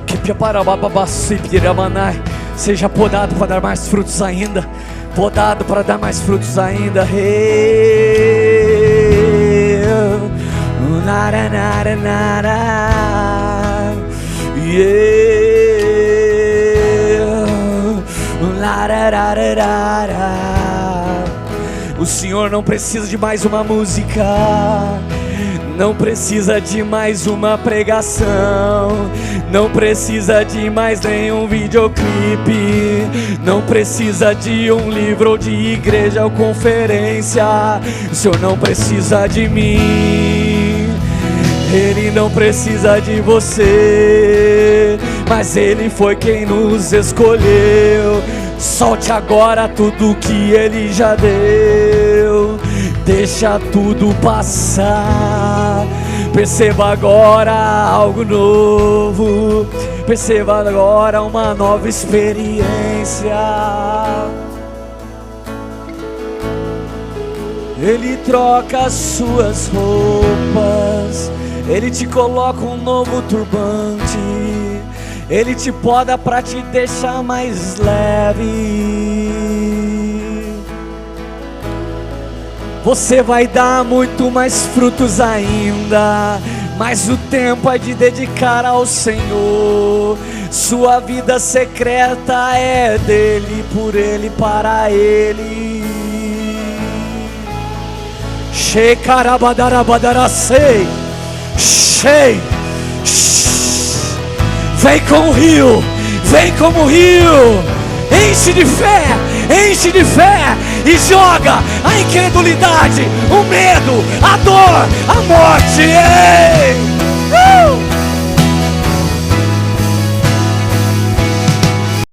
Kipiaparabababasibiramanai. Seja podado para dar mais frutos ainda, podado para dar mais frutos ainda. O Senhor não precisa de mais uma música, não precisa de mais uma pregação, não precisa de mais nenhum videoclipe, não precisa de um livro ou de igreja ou conferência. O Senhor não precisa de mim, Ele não precisa de você, mas Ele foi quem nos escolheu. Solte agora tudo que Ele já deu, deixa tudo passar. Perceba agora algo novo, perceba agora uma nova experiência. Ele troca as suas roupas, Ele te coloca um novo turbante, Ele te poda para te deixar mais leve. Você vai dar muito mais frutos ainda, mas o tempo é de dedicar ao Senhor. Sua vida secreta é dele, por Ele, para Ele. Shekarabadarabadarasei, Shei. Vem com o rio, vem como o rio, enche de fé e joga a incredulidade, o medo, a dor, a morte. Ei!